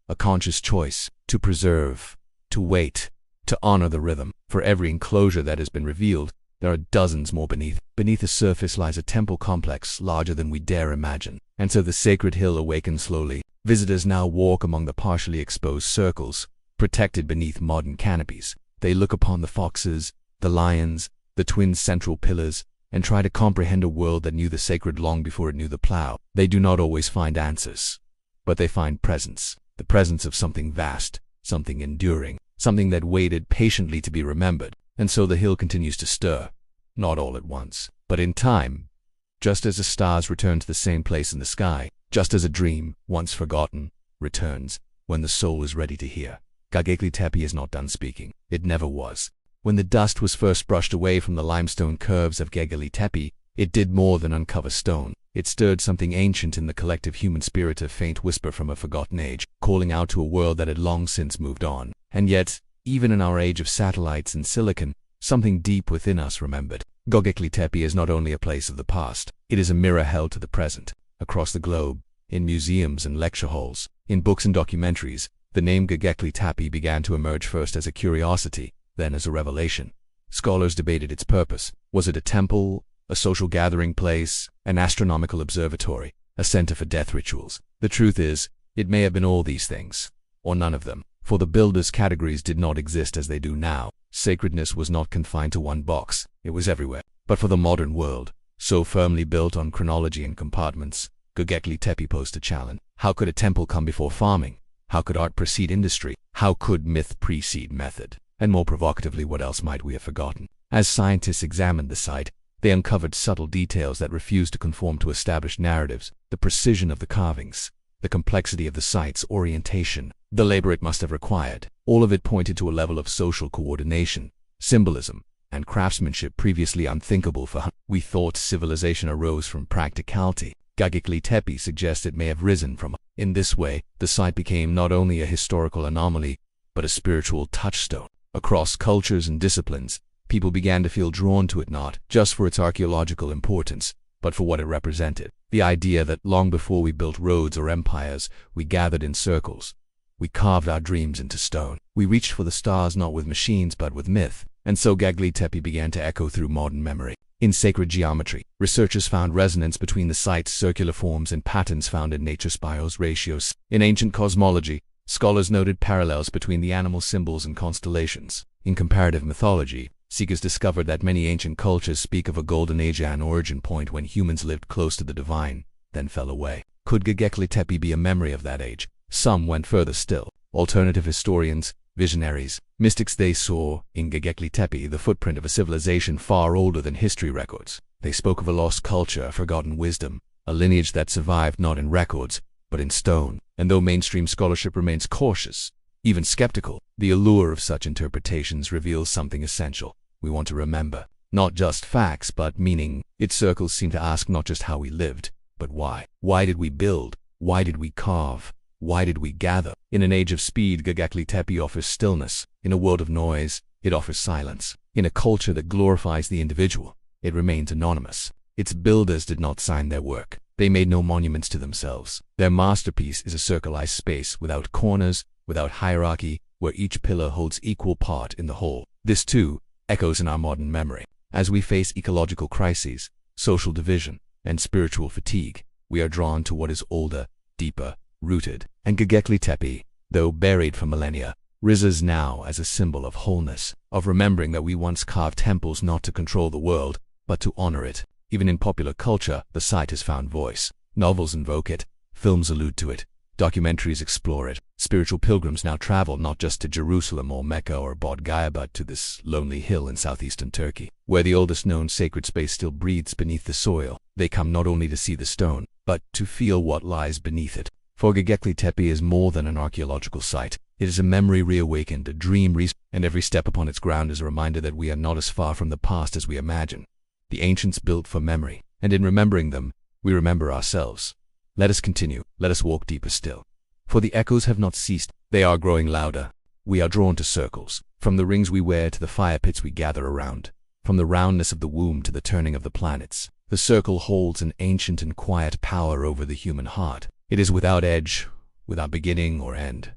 A conscious choice, to preserve, to wait, to honor the rhythm. For every enclosure that has been revealed, there are dozens more beneath. Beneath the surface lies a temple complex larger than we dare imagine. And so the sacred hill awakens slowly. Visitors now walk among the partially exposed circles, protected beneath modern canopies. They look upon the foxes, the lions, the twin central pillars, and try to comprehend a world that knew the sacred long before it knew the plow. They do not always find answers, but they find presence. The presence of something vast, something enduring, something that waited patiently to be remembered. And so the hill continues to stir, not all at once, but in time, just as the stars return to the same place in the sky, just as a dream, once forgotten, returns when the soul is ready to hear. Göbekli Tepe is not done speaking. It never was. When the dust was first brushed away from the limestone curves of Göbekli Tepe, it did more than uncover stone. It stirred something ancient in the collective human spirit, a faint whisper from a forgotten age, calling out to a world that had long since moved on. And yet, even in our age of satellites and silicon, something deep within us remembered. Göbekli Tepe is not only a place of the past, it is a mirror held to the present. Across the globe, in museums and lecture halls, in books and documentaries, the name Göbekli Tepe began to emerge, first as a curiosity, then as a revelation. Scholars debated its purpose. Was it a temple, a social gathering place, an astronomical observatory, a center for death rituals. The truth is, it may have been all these things, or none of them, for the builders' categories did not exist as they do now. Sacredness was not confined to one box, it was everywhere. But for the modern world, so firmly built on chronology and compartments, Göbekli Tepe posed a challenge. How could a temple come before farming? How could art precede industry? How could myth precede method? And more provocatively, what else might we have forgotten? As scientists examined the site, they uncovered subtle details that refused to conform to established narratives: the precision of the carvings, the complexity of the site's orientation, the labor it must have required. All of it pointed to a level of social coordination, symbolism, and craftsmanship previously unthinkable for we thought civilization arose from practicality. Göbekli Tepe suggests it may have risen from. In this way, the site became not only a historical anomaly, but a spiritual touchstone. Across cultures and disciplines, people began to feel drawn to it not just for its archaeological importance, but for what it represented. The idea that long before we built roads or empires, we gathered in circles. We carved our dreams into stone. We reached for the stars not with machines but with myth. And so Göbekli Tepe began to echo through modern memory. In sacred geometry, researchers found resonance between the site's circular forms and patterns found in nature's bios ratios. In ancient cosmology, scholars noted parallels between the animal symbols and constellations. In comparative mythology, seekers discovered that many ancient cultures speak of a golden age, an origin point when humans lived close to the divine, then fell away. Could Göbekli Tepe be a memory of that age? Some went further still. Alternative historians, visionaries, mystics, they saw in Göbekli Tepe the footprint of a civilization far older than history records. They spoke of a lost culture, a forgotten wisdom, a lineage that survived not in records, but in stone. And though mainstream scholarship remains cautious, even skeptical, the allure of such interpretations reveals something essential. We want to remember, not just facts, but meaning. Its circles seem to ask not just how we lived, but why. Why did we build? Why did we carve? Why did we gather? In an age of speed, Göbekli Tepe offers stillness. In a world of noise, it offers silence. In a culture that glorifies the individual, it remains anonymous. Its builders did not sign their work. They made no monuments to themselves. Their masterpiece is a circularized space without corners, without hierarchy, where each pillar holds equal part in the whole. This, too, echoes in our modern memory. As we face ecological crises, social division, and spiritual fatigue, we are drawn to what is older, deeper, rooted. And Göbekli Tepe, though buried for millennia, rises now as a symbol of wholeness, of remembering that we once carved temples not to control the world, but to honor it. Even in popular culture, the site has found voice. Novels invoke it, films allude to it, documentaries explore it. Spiritual pilgrims now travel not just to Jerusalem or Mecca or Bodh Gaya, but to this lonely hill in southeastern Turkey, where the oldest known sacred space still breathes beneath the soil. They come not only to see the stone, but to feel what lies beneath it. For Göbekli Tepe is more than an archaeological site. It is a memory reawakened, a dream and every step upon its ground is a reminder that we are not as far from the past as we imagine. The ancients built for memory, and in remembering them, we remember ourselves. Let us continue, let us walk deeper still. For the echoes have not ceased, they are growing louder. We are drawn to circles, from the rings we wear to the fire pits we gather around, from the roundness of the womb to the turning of the planets. The circle holds an ancient and quiet power over the human heart. It is without edge, without beginning or end.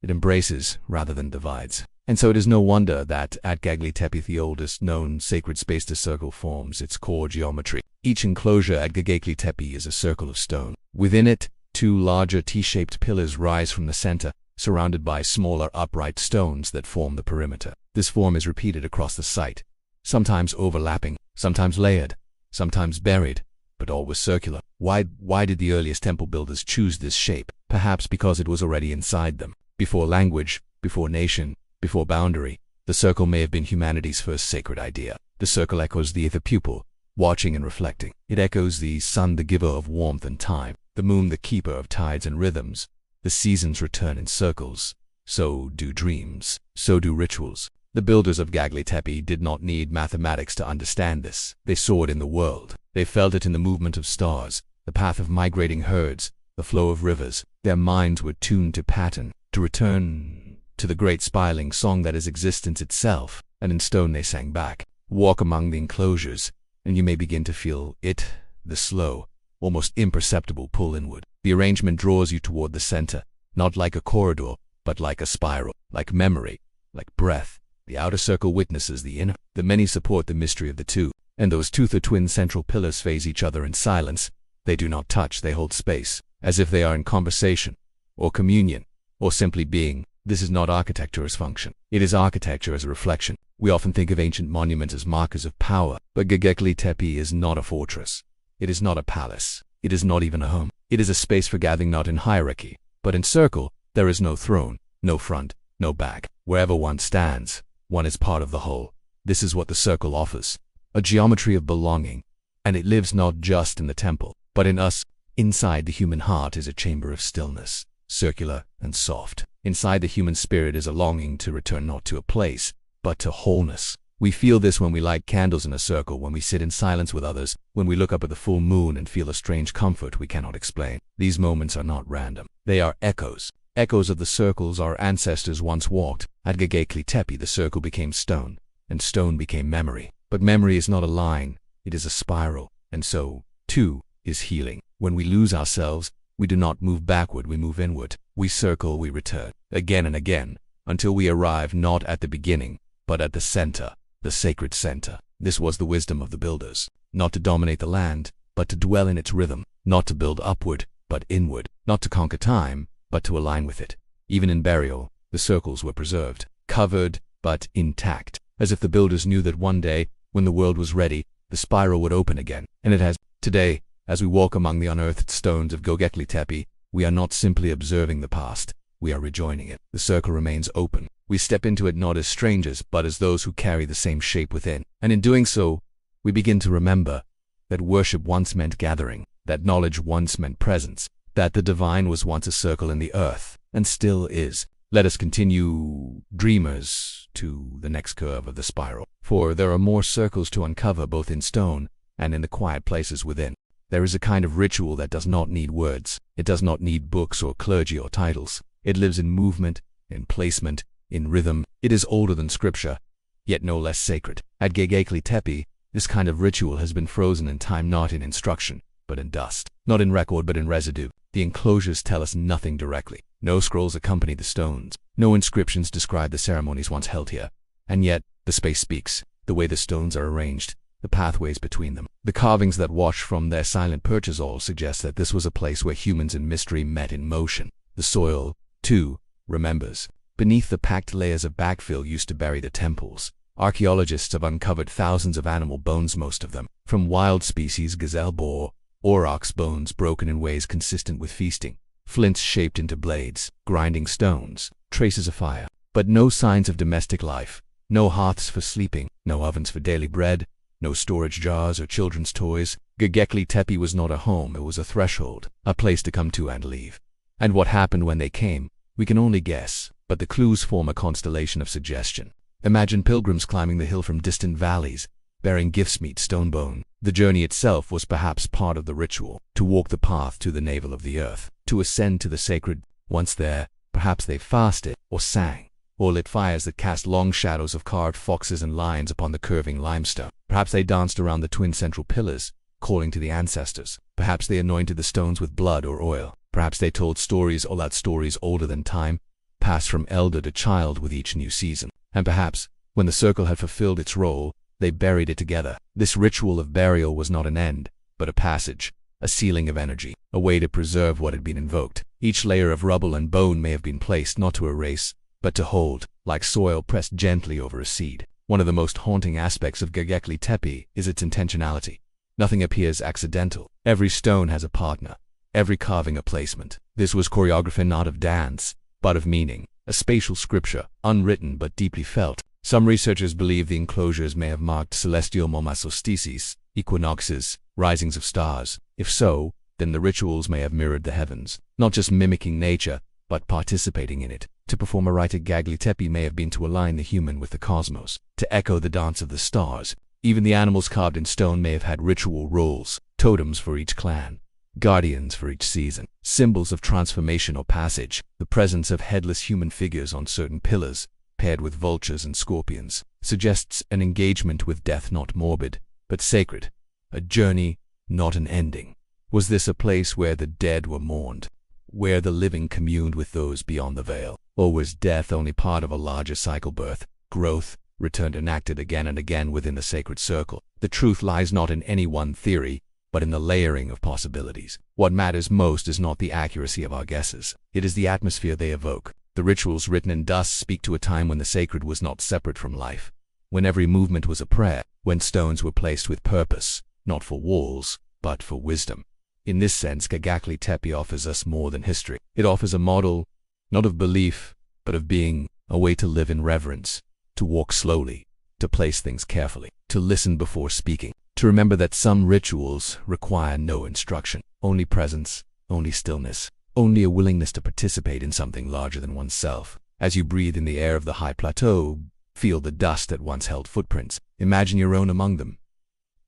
It embraces rather than divides. And so it is no wonder that at Göbekli Tepe, the oldest known sacred space, the circle forms its core geometry. Each enclosure at Göbekli Tepe is a circle of stone. Within it, two larger T-shaped pillars rise from the center, surrounded by smaller upright stones that form the perimeter. This form is repeated across the site, sometimes overlapping, sometimes layered, sometimes buried, but always circular. Why did the earliest temple builders choose this shape? Perhaps because it was already inside them. Before language, before nation, before boundary, the circle may have been humanity's first sacred idea. The circle echoes the pupil, watching and reflecting. It echoes the sun, the giver of warmth and time, the moon, the keeper of tides and rhythms. The seasons return in circles. So do dreams. So do rituals. The builders of Göbekli Tepe did not need mathematics to understand this. They saw it in the world. They felt it in the movement of stars, the path of migrating herds, the flow of rivers. Their minds were tuned to pattern, to return to the great spiraling song that is existence itself. And in stone they sang back. Walk among the enclosures, and you may begin to feel it, the slow, almost imperceptible pull inward. The arrangement draws you toward the center, not like a corridor, but like a spiral, like memory, like breath. The outer circle witnesses the inner. The many support the mystery of the two. and those two twin central pillars face each other in silence. They do not touch, they hold space, as if they are in conversation, or communion, or simply being. This is not architecture as function. It is architecture as a reflection. We often think of ancient monuments as markers of power, but Göbekli Tepe is not a fortress. It is not a palace. It is not even a home. It is a space for gathering not in hierarchy, but in circle. There is no throne, no front, no back. Wherever one stands, one is part of the whole. This is what the circle offers, a geometry of belonging, and it lives not just in the temple, but in us. Inside the human heart is a chamber of stillness, circular and soft. Inside the human spirit is a longing to return not to a place, but to wholeness. We feel this when we light candles in a circle, when we sit in silence with others, when we look up at the full moon and feel a strange comfort we cannot explain. These moments are not random. They are echoes. Echoes of the circles our ancestors once walked. At Göbekli Tepe the circle became stone, and stone became memory. But memory is not a line, it is a spiral, and so, too, is healing. When we lose ourselves, we do not move backward, we move inward. We circle, we return, again and again, until we arrive not at the beginning, but at the center, the sacred center. This was the wisdom of the builders, not to dominate the land, but to dwell in its rhythm, not to build upward, but inward, not to conquer time, but to align with it. Even in burial, the circles were preserved, covered, but intact, as if the builders knew that one day, when the world was ready, the spiral would open again. And it has. Today, as we walk among the unearthed stones of Göbekli Tepe, we are not simply observing the past, we are rejoining it. The circle remains open. We step into it not as strangers, but as those who carry the same shape within. And in doing so, we begin to remember that worship once meant gathering, that knowledge once meant presence, that the divine was once a circle in the earth, and still is. Let us continue, dreamers, to the next curve of the spiral, for there are more circles to uncover both in stone and in the quiet places within. There is a kind of ritual that does not need words. It does not need books or clergy or titles. It lives in movement, in placement, in rhythm. It is older than scripture, yet no less sacred. At Göbekli Tepe, this kind of ritual has been frozen in time, not in instruction, but in dust. Not in record, but in residue. The enclosures tell us nothing directly. No scrolls accompany the stones. No inscriptions describe the ceremonies once held here. And yet, the space speaks. The way the stones are arranged, the pathways between them, the carvings that watch from their silent perches all suggest that this was a place where humans and mystery met in motion. The soil, too, remembers. Beneath the packed layers of backfill used to bury the temples. Archaeologists have uncovered thousands of animal bones, most of them from wild species, gazelle, boar, aurochs, bones broken in ways consistent with feasting, flints shaped into blades, grinding stones, traces of fire, but no signs of domestic life, no hearths for sleeping, no ovens for daily bread, no storage jars or children's toys. Göbekli Tepe was not a home, it was a threshold, a place to come to and leave. And what happened when they came, we can only guess, but the clues form a constellation of suggestion. Imagine pilgrims climbing the hill from distant valleys, bearing gifts, meat, stone bone. The journey itself was perhaps part of the ritual, to walk the path to the navel of the earth, to ascend to the sacred. Once there, perhaps they fasted, or sang, or lit fires that cast long shadows of carved foxes and lions upon the curving limestone. Perhaps they danced around the twin central pillars, calling to the ancestors. Perhaps they anointed the stones with blood or oil. Perhaps they told stories, all that stories older than time, passed from elder to child with each new season. And perhaps, when the circle had fulfilled its role, they buried it together. This ritual of burial was not an end, but a passage, a sealing of energy, a way to preserve what had been invoked. Each layer of rubble and bone may have been placed not to erase, but to hold, like soil pressed gently over a seed. One of the most haunting aspects of Göbekli Tepe is its intentionality. Nothing appears accidental. Every stone has a partner, every carving a placement. This was choreography not of dance, but of meaning, a spatial scripture, unwritten but deeply felt. Some researchers believe the enclosures may have marked celestial moments, solstices, equinoxes, risings of stars. If so, then the rituals may have mirrored the heavens, not just mimicking nature, but participating in it. To perform a rite at Göbekli Tepe may have been to align the human with the cosmos, to echo the dance of the stars. Even the animals carved in stone may have had ritual roles, totems for each clan, guardians for each season, symbols of transformation or passage. The presence of headless human figures on certain pillars, paired with vultures and scorpions, suggests an engagement with death, not morbid, but sacred, a journey, not an ending. Was this a place where the dead were mourned, where the living communed with those beyond the veil? Or was death only part of a larger cycle, birth, growth, returned enacted again and again within the sacred circle. The truth lies not in any one theory, but in the layering of possibilities. What matters most is not the accuracy of our guesses. It is the atmosphere they evoke. The rituals written in dust speak to a time when the sacred was not separate from life, when every movement was a prayer, when stones were placed with purpose, not for walls, but for wisdom. In this sense, Göbekli Tepe offers us more than history. It offers a model, not of belief, but of being, a way to live in reverence, to walk slowly, to place things carefully, to listen before speaking, to remember that some rituals require no instruction, only presence, only stillness, only a willingness to participate in something larger than oneself. As you breathe in the air of the high plateau, feel the dust that once held footprints. Imagine your own among them.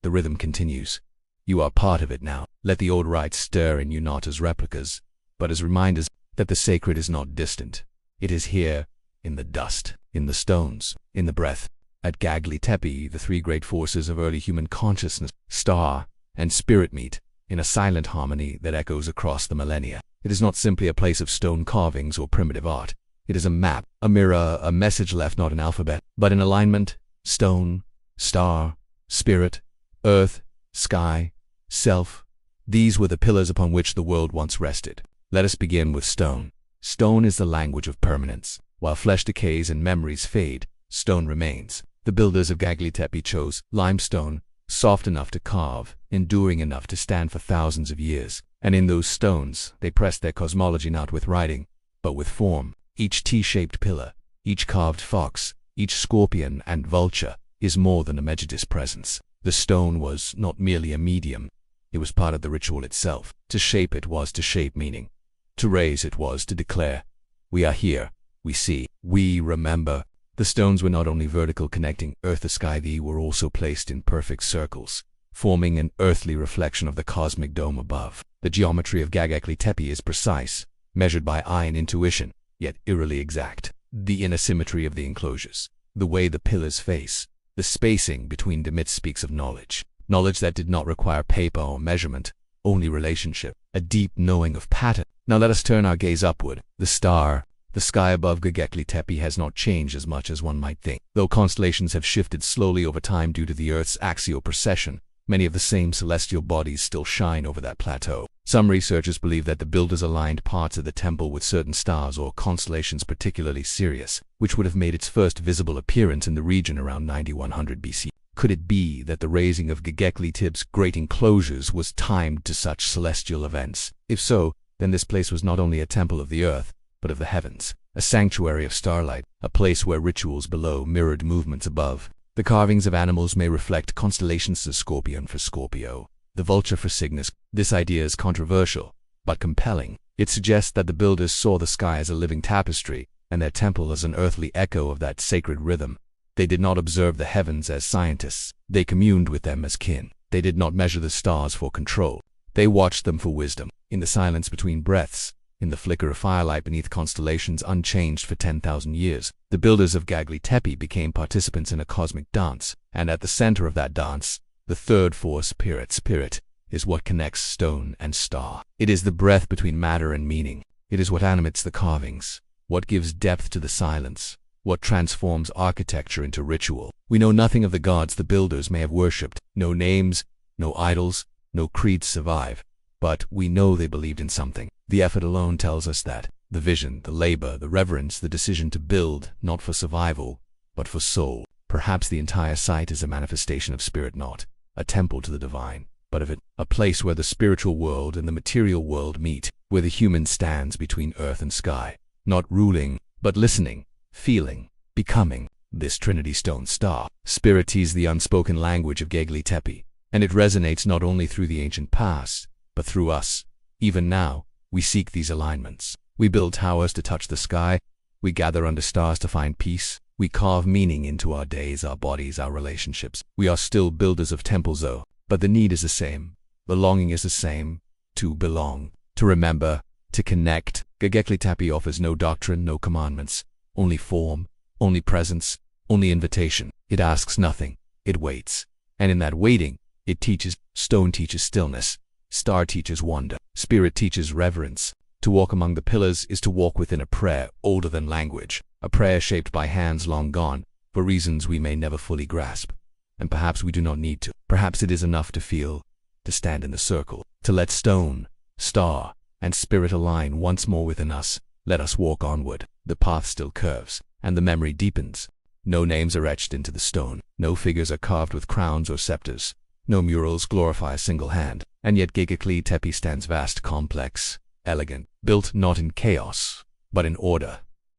The rhythm continues. You are part of it now. Let the old rites stir in you not as replicas, but as reminders that the sacred is not distant. It is here, in the dust, in the stones, in the breath. At Göbekli Tepe, the three great forces of early human consciousness, star and spirit, meet in a silent harmony that echoes across the millennia. It is not simply a place of stone carvings or primitive art. It is a map, a mirror, a message left not in alphabet, but in alignment. Stone, star, spirit, earth, sky, self. These were the pillars upon which the world once rested. Let us begin with stone. Stone is the language of permanence. While flesh decays and memories fade, stone remains. The builders of Göbekli Tepe chose limestone, soft enough to carve, enduring enough to stand for thousands of years. And in those stones, they pressed their cosmology not with writing, but with form. Each T-shaped pillar, each carved fox, each scorpion and vulture is more than a Megiddo's presence. The stone was not merely a medium, it was part of the ritual itself. To shape it was to shape meaning. To raise it was to declare, we are here, we see, we remember. The stones were not only vertical connecting earth and sky, they were also placed in perfect circles, forming an earthly reflection of the cosmic dome above. The geometry of Göbekli Tepe is precise, measured by eye and intuition, yet eerily exact. The inner symmetry of the enclosures, the way the pillars face, the spacing between the myths speaks of knowledge. Knowledge that did not require paper or measurement, only relationship, a deep knowing of pattern. Now let us turn our gaze upward. The sky above Göbekli Tepe has not changed as much as one might think. Though constellations have shifted slowly over time due to the Earth's axial precession, many of the same celestial bodies still shine over that plateau. Some researchers believe that the builders aligned parts of the temple with certain stars or constellations particularly Sirius, which would have made its first visible appearance in the region around 9100 BC. Could it be that the raising of Göbekli Tepe's great enclosures was timed to such celestial events? If so, then this place was not only a temple of the earth, but of the heavens, a sanctuary of starlight, a place where rituals below mirrored movements above. The carvings of animals may reflect constellations, the scorpion for Scorpio, the vulture for Cygnus. This idea is controversial, but compelling. It suggests that the builders saw the sky as a living tapestry, and their temple as an earthly echo of that sacred rhythm. They did not observe the heavens as scientists. They communed with them as kin. They did not measure the stars for control. They watched them for wisdom. In the silence between breaths, in the flicker of firelight beneath constellations unchanged for 10,000 years, the builders of Göbekli Tepe became participants in a cosmic dance. And at the center of that dance, the third force, spirit, is what connects stone and star. It is the breath between matter and meaning. It is what animates the carvings, what gives depth to the silence, what transforms architecture into ritual. We know nothing of the gods the builders may have worshipped. No names, no idols, no creeds survive. But we know they believed in something. The effort alone tells us that. The vision, the labor, the reverence, the decision to build, not for survival, but for soul. Perhaps the entire site is a manifestation of spirit, not a temple to the divine, but of it, a place where the spiritual world and the material world meet, where the human stands between earth and sky, not ruling, but listening, feeling, becoming. This Trinity Stone Star Spirit is the unspoken language of Göbekli Tepe, and it resonates not only through the ancient past, but through us. Even now, we seek these alignments. We build towers to touch the sky. We gather under stars to find peace. We carve meaning into our days, our bodies, our relationships. We are still builders of temples, though, but the need is the same. The longing is the same. To belong, to remember, to connect. Göbekli Tepe offers no doctrine, no commandments, only form, only presence, only invitation. It asks nothing. It waits. And in that waiting, it teaches. Stone teaches stillness. Star teaches wonder. Spirit teaches reverence. To walk among the pillars is to walk within a prayer older than language, a prayer shaped by hands long gone, for reasons we may never fully grasp. And perhaps we do not need to. Perhaps it is enough to feel, to stand in the circle, to let stone, star, and spirit align once more within us. Let us walk onward. The path still curves, and the memory deepens. No names are etched into the stone. No figures are carved with crowns or scepters. No murals glorify a single hand. And yet Göbekli Tepe stands vast, complex, elegant, built not in chaos, but in order.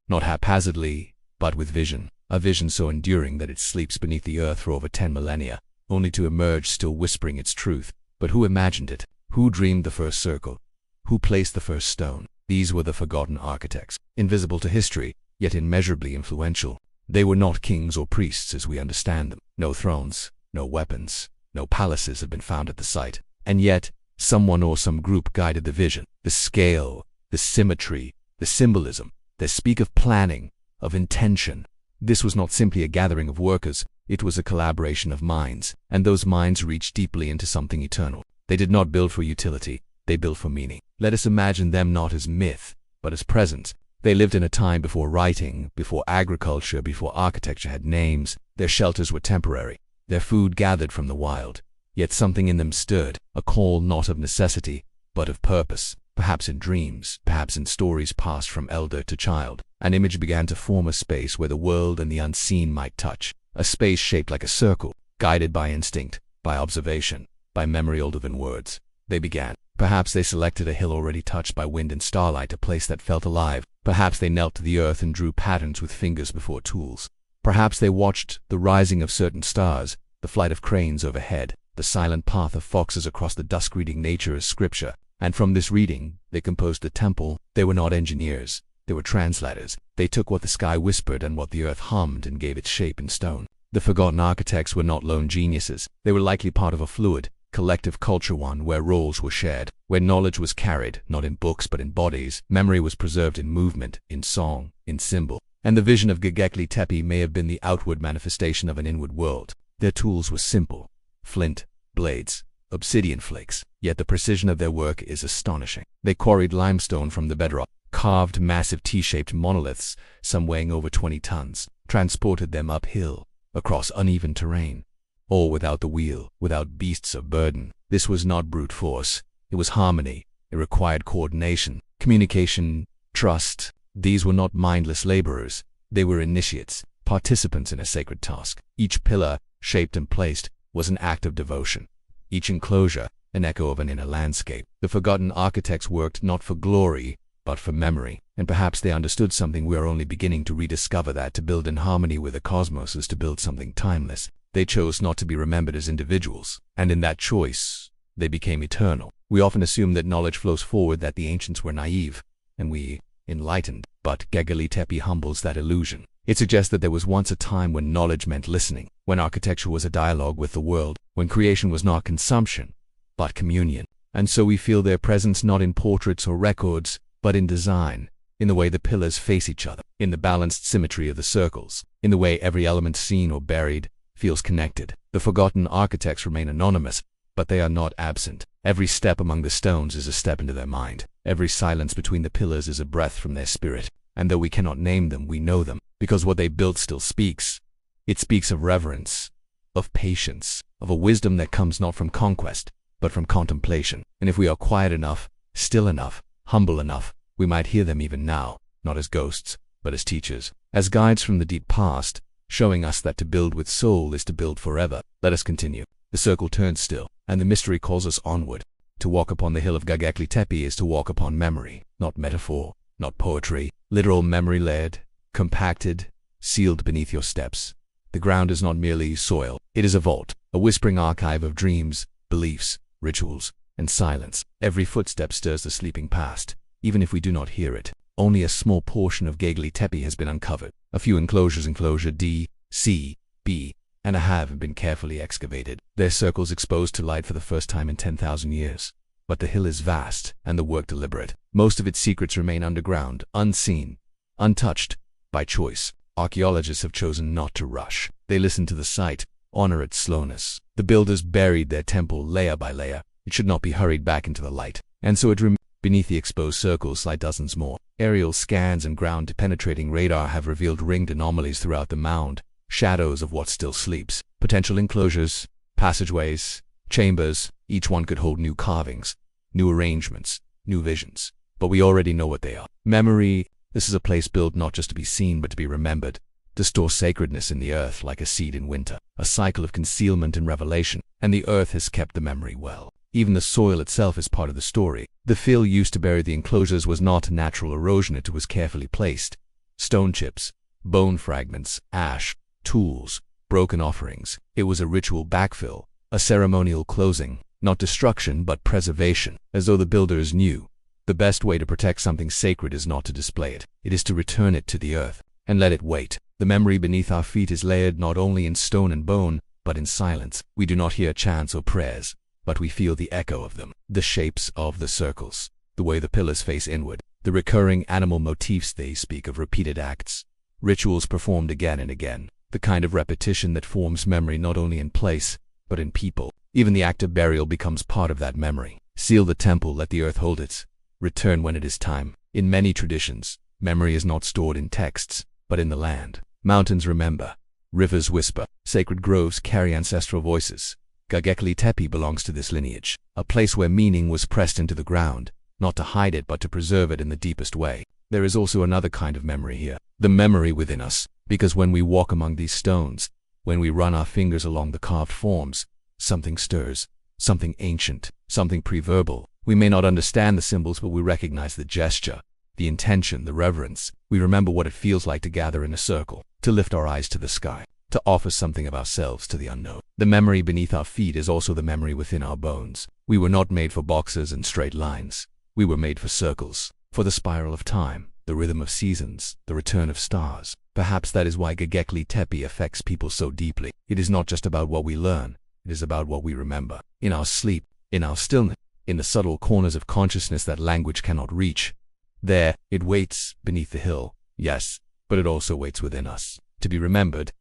Not haphazardly, but with vision. A vision so enduring that it sleeps beneath the earth for over 10 millennia, only to emerge still whispering its truth. But who imagined it? Who dreamed the first circle? Who placed the first stone? These were the forgotten architects, invisible to history, yet immeasurably influential. They were not kings or priests as we understand them. No thrones, no weapons, no palaces have been found at the site. And yet, someone or some group guided the vision, the scale, the symmetry, the symbolism. They speak of planning, of intention. This was not simply a gathering of workers, it was a collaboration of minds, and those minds reached deeply into something eternal. They did not build for utility, they built for meaning. Let us imagine them not as myth, but as presence. They lived in a time before writing, before agriculture, before architecture had names. Their shelters were temporary, their food gathered from the wild. Yet something in them stirred, a call not of necessity, but of purpose. Perhaps in dreams, perhaps in stories passed from elder to child. An image began to form, a space where the world and the unseen might touch. A space shaped like a circle, guided by instinct, by observation, by memory older than words. They began. Perhaps they selected a hill already touched by wind and starlight, a place that felt alive. Perhaps they knelt to the earth and drew patterns with fingers before tools. Perhaps they watched the rising of certain stars, the flight of cranes overhead, the silent path of foxes across the dusk, reading nature as scripture. And from this reading, they composed the temple. They were not engineers, they were translators. They took what the sky whispered and what the earth hummed and gave it shape in stone. The forgotten architects were not lone geniuses. They were likely part of a fluid, collective culture, one where roles were shared, where knowledge was carried, not in books but in bodies. Memory was preserved in movement, in song, in symbol. And the vision of Göbekli Tepe may have been the outward manifestation of an inward world. Their tools were simple: flint, blades, obsidian flakes. Yet the precision of their work is astonishing. They quarried limestone from the bedrock, carved massive T-shaped monoliths, some weighing over 20 tons, transported them uphill, across uneven terrain, all without the wheel, without beasts of burden. This was not brute force, it was harmony. It required coordination, communication, trust. These were not mindless laborers, they were initiates, participants in a sacred task. Each pillar, shaped and placed, was an act of devotion. Each enclosure, an echo of an inner landscape. The forgotten architects worked not for glory, but for memory. And perhaps they understood something we are only beginning to rediscover, that to build in harmony with the cosmos is to build something timeless. They chose not to be remembered as individuals, and in that choice, they became eternal. We often assume that knowledge flows forward, that the ancients were naive, and we enlightened. But Göbekli Tepe humbles that illusion. It suggests that there was once a time when knowledge meant listening, when architecture was a dialogue with the world, when creation was not consumption, but communion. And so we feel their presence not in portraits or records, but in design, in the way the pillars face each other, in the balanced symmetry of the circles, in the way every element, seen or buried, feels connected. The forgotten architects remain anonymous, but they are not absent. Every step among the stones is a step into their mind. Every silence between the pillars is a breath from their spirit. And though we cannot name them, we know them, because what they built still speaks. It speaks of reverence, of patience, of a wisdom that comes not from conquest, but from contemplation. And if we are quiet enough, still enough, humble enough, we might hear them even now, not as ghosts, but as teachers, as guides from the deep past, showing us that to build with soul is to build forever. Let us continue. The circle turns still, and the mystery calls us onward. To walk upon the hill of Göbekli Tepe is to walk upon memory, not metaphor, not poetry. Literal memory, layered, compacted, sealed beneath your steps. The ground is not merely soil, it is a vault, a whispering archive of dreams, beliefs, rituals, and silence. Every footstep stirs the sleeping past, even if we do not hear it. Only a small portion of Göbekli Tepe has been uncovered. A few enclosures, enclosure D, C, B, and a have been carefully excavated, their circles exposed to light for the first time in 10,000 years. But the hill is vast, and the work deliberate. Most of its secrets remain underground, unseen, untouched, by choice. Archaeologists have chosen not to rush. They listen to the site, honor its slowness. The builders buried their temple layer by layer. It should not be hurried back into the light. And so it remains. Beneath the exposed circles lie dozens more. Aerial scans and ground-penetrating radar have revealed ringed anomalies throughout the mound, shadows of what still sleeps, potential enclosures, passageways, chambers. Each one could hold new carvings, new arrangements, new visions. But we already know what they are. Memory. This is a place built not just to be seen but to be remembered, to store sacredness in the earth like a seed in winter, a cycle of concealment and revelation, and the earth has kept the memory well. Even the soil itself is part of the story. The fill used to bury the enclosures was not natural erosion, it was carefully placed. Stone chips, bone fragments, ash, tools, broken offerings. It was a ritual backfill, a ceremonial closing, not destruction but preservation, as though the builders knew. The best way to protect something sacred is not to display it, it is to return it to the earth, and let it wait. The memory beneath our feet is layered not only in stone and bone, but in silence. We do not hear chants or prayers, but we feel the echo of them. The shapes of the circles, the way the pillars face inward, the recurring animal motifs. They speak of repeated acts, rituals performed again and again, the kind of repetition that forms memory not only in place, but in people. Even the act of burial becomes part of that memory. Seal the temple, let the earth hold it. Return when it is time. In many traditions, memory is not stored in texts, but in the land. Mountains remember, rivers whisper, sacred groves carry ancestral voices. Göbekli Tepe belongs to this lineage, a place where meaning was pressed into the ground, not to hide it but to preserve it in the deepest way. There is also another kind of memory here, the memory within us, because when we walk among these stones, when we run our fingers along the carved forms, something stirs, something ancient, something pre-verbal. We may not understand the symbols, but we recognize the gesture, the intention, the reverence. We remember what it feels like to gather in a circle, to lift our eyes to the sky, to offer something of ourselves to the unknown. The memory beneath our feet is also the memory within our bones. We were not made for boxes and straight lines. We were made for circles, for the spiral of time, the rhythm of seasons, the return of stars. Perhaps that is why Göbekli Tepe affects people so deeply. It is not just about what we learn, it is about what we remember. In our sleep, in our stillness, in the subtle corners of consciousness that language cannot reach. There, it waits beneath the hill, yes, but it also waits within us, to be remembered,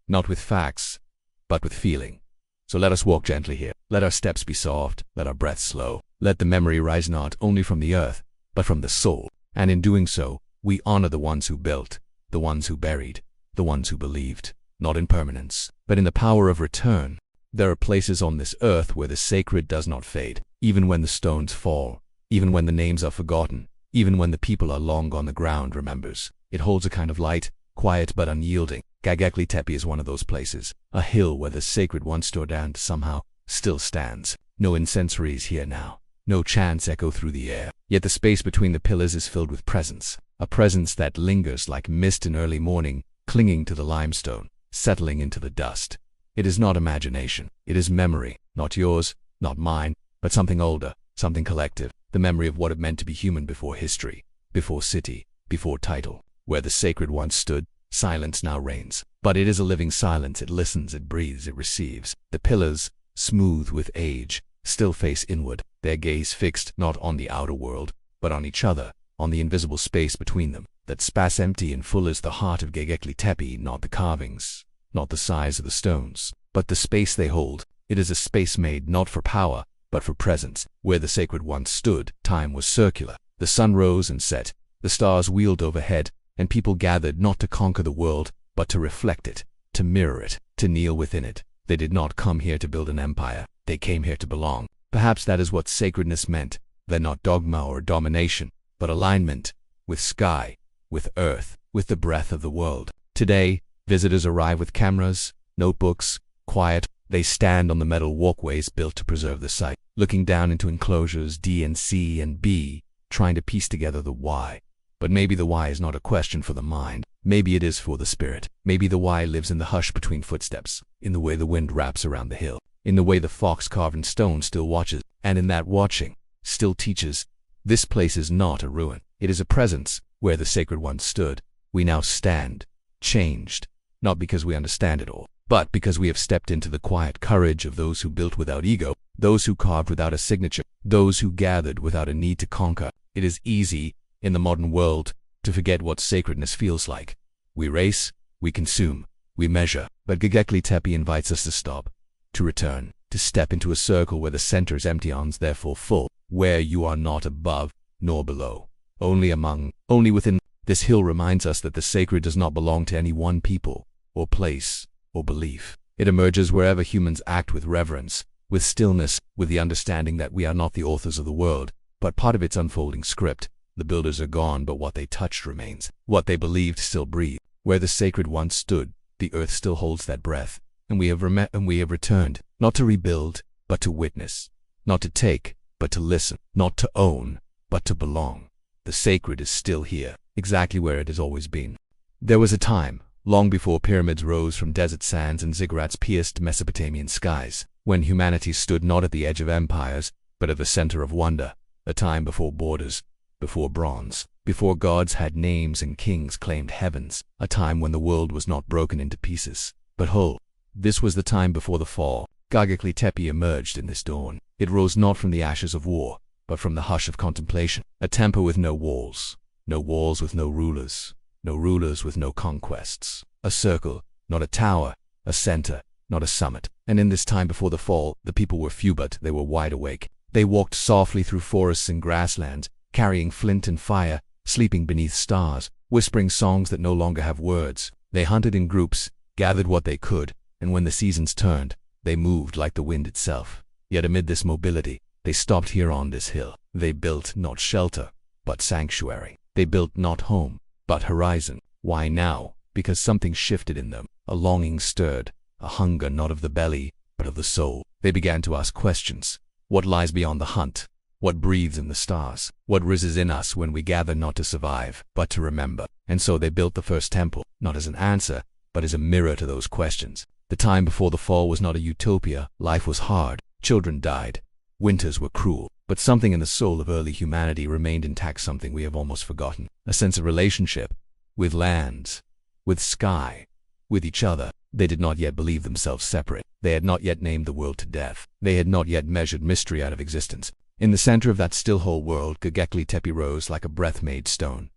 not with facts, but with feeling. So let us walk gently here. Let our steps be soft, let our breath slow. Let the memory rise not only from the earth, but from the soul. And in doing so, we honor the ones who built, the ones who buried, the ones who believed, not in permanence, but in the power of return. There are places on this earth where the sacred does not fade, even when the stones fall, even when the names are forgotten, even when the people are long gone. The ground remembers. It holds a kind of light, quiet but unyielding. Göbekli Tepe is one of those places, a hill where the sacred once stood and somehow still stands. No incensaries here now, no chants echo through the air, yet the space between the pillars is filled with presence, a presence that lingers like mist in early morning, clinging to the limestone, settling into the dust. It is not imagination, it is memory, not yours, not mine, but something older, something collective, the memory of what it meant to be human before history, before city, before title. Where the sacred once stood, silence now reigns. But it is a living silence. It listens, it breathes, it receives. The pillars, smooth with age, still face inward, their gaze fixed not on the outer world, but on each other, on the invisible space between them. That space empty and full is the heart of Göbekli Tepe, not the carvings, not the size of the stones, but the space they hold. It is a space made not for power, but for presence. Where the sacred once stood, time was circular. The sun rose and set, the stars wheeled overhead, and people gathered not to conquer the world, but to reflect it, to mirror it, to kneel within it. They did not come here to build an empire, they came here to belong. Perhaps that is what sacredness meant, then not dogma or domination, but alignment, with sky, with earth, with the breath of the world. Today, visitors arrive with cameras, notebooks, quiet. They stand on the metal walkways built to preserve the site, looking down into enclosures D and C and B, trying to piece together the why. But maybe the why is not a question for the mind. Maybe it is for the spirit. Maybe the why lives in the hush between footsteps, in the way the wind wraps around the hill, in the way the fox carved in stone still watches, and in that watching, still teaches. This place is not a ruin. It is a presence. Where the sacred once stood, we now stand, changed, not because we understand it all, but because we have stepped into the quiet courage of those who built without ego, those who carved without a signature, those who gathered without a need to conquer. It is easy, in the modern world, to forget what sacredness feels like. We race, we consume, we measure, but Göbekli Tepe invites us to stop, to return, to step into a circle where the center is empty and therefore full, where you are not above, nor below, only among, only within. This hill reminds us that the sacred does not belong to any one people, or place, or belief. It emerges wherever humans act with reverence, with stillness, with the understanding that we are not the authors of the world, but part of its unfolding script. The builders are gone, but what they touched remains. What they believed still breathes. Where the sacred once stood, the earth still holds that breath. And we have returned, not to rebuild, but to witness. Not to take, but to listen. Not to own, but to belong. The sacred is still here, exactly where it has always been. There was a time, long before pyramids rose from desert sands and ziggurats pierced Mesopotamian skies, when humanity stood not at the edge of empires, but at the center of wonder. A time before borders, before bronze, before gods had names and kings claimed heavens. A time when the world was not broken into pieces, but whole. This was the time before the fall. Göbekli Tepe emerged in this dawn. It rose not from the ashes of war, but from the hush of contemplation. A temple with no walls with no rulers with no conquests. A circle, not a tower, a center, not a summit. And in this time before the fall, the people were few, but they were wide awake. They walked softly through forests and grasslands, carrying flint and fire, sleeping beneath stars, whispering songs that no longer have words. They hunted in groups, gathered what they could, and when the seasons turned, they moved like the wind itself. Yet amid this mobility, they stopped here on this hill. They built not shelter, but sanctuary. They built not home, but horizon. Why now? Because something shifted in them. A longing stirred, a hunger not of the belly, but of the soul. They began to ask questions. What lies beyond the hunt? What breathes in the stars? What rises in us when we gather not to survive, but to remember? And so they built the first temple, not as an answer, but as a mirror to those questions. The time before the fall was not a utopia. Life was hard. Children died. Winters were cruel. But something in the soul of early humanity remained intact, something we have almost forgotten. A sense of relationship with lands, with sky, with each other. They did not yet believe themselves separate. They had not yet named the world to death. They had not yet measured mystery out of existence. In the center of that still whole world, Göbekli Tepe rose like a breath-made stone.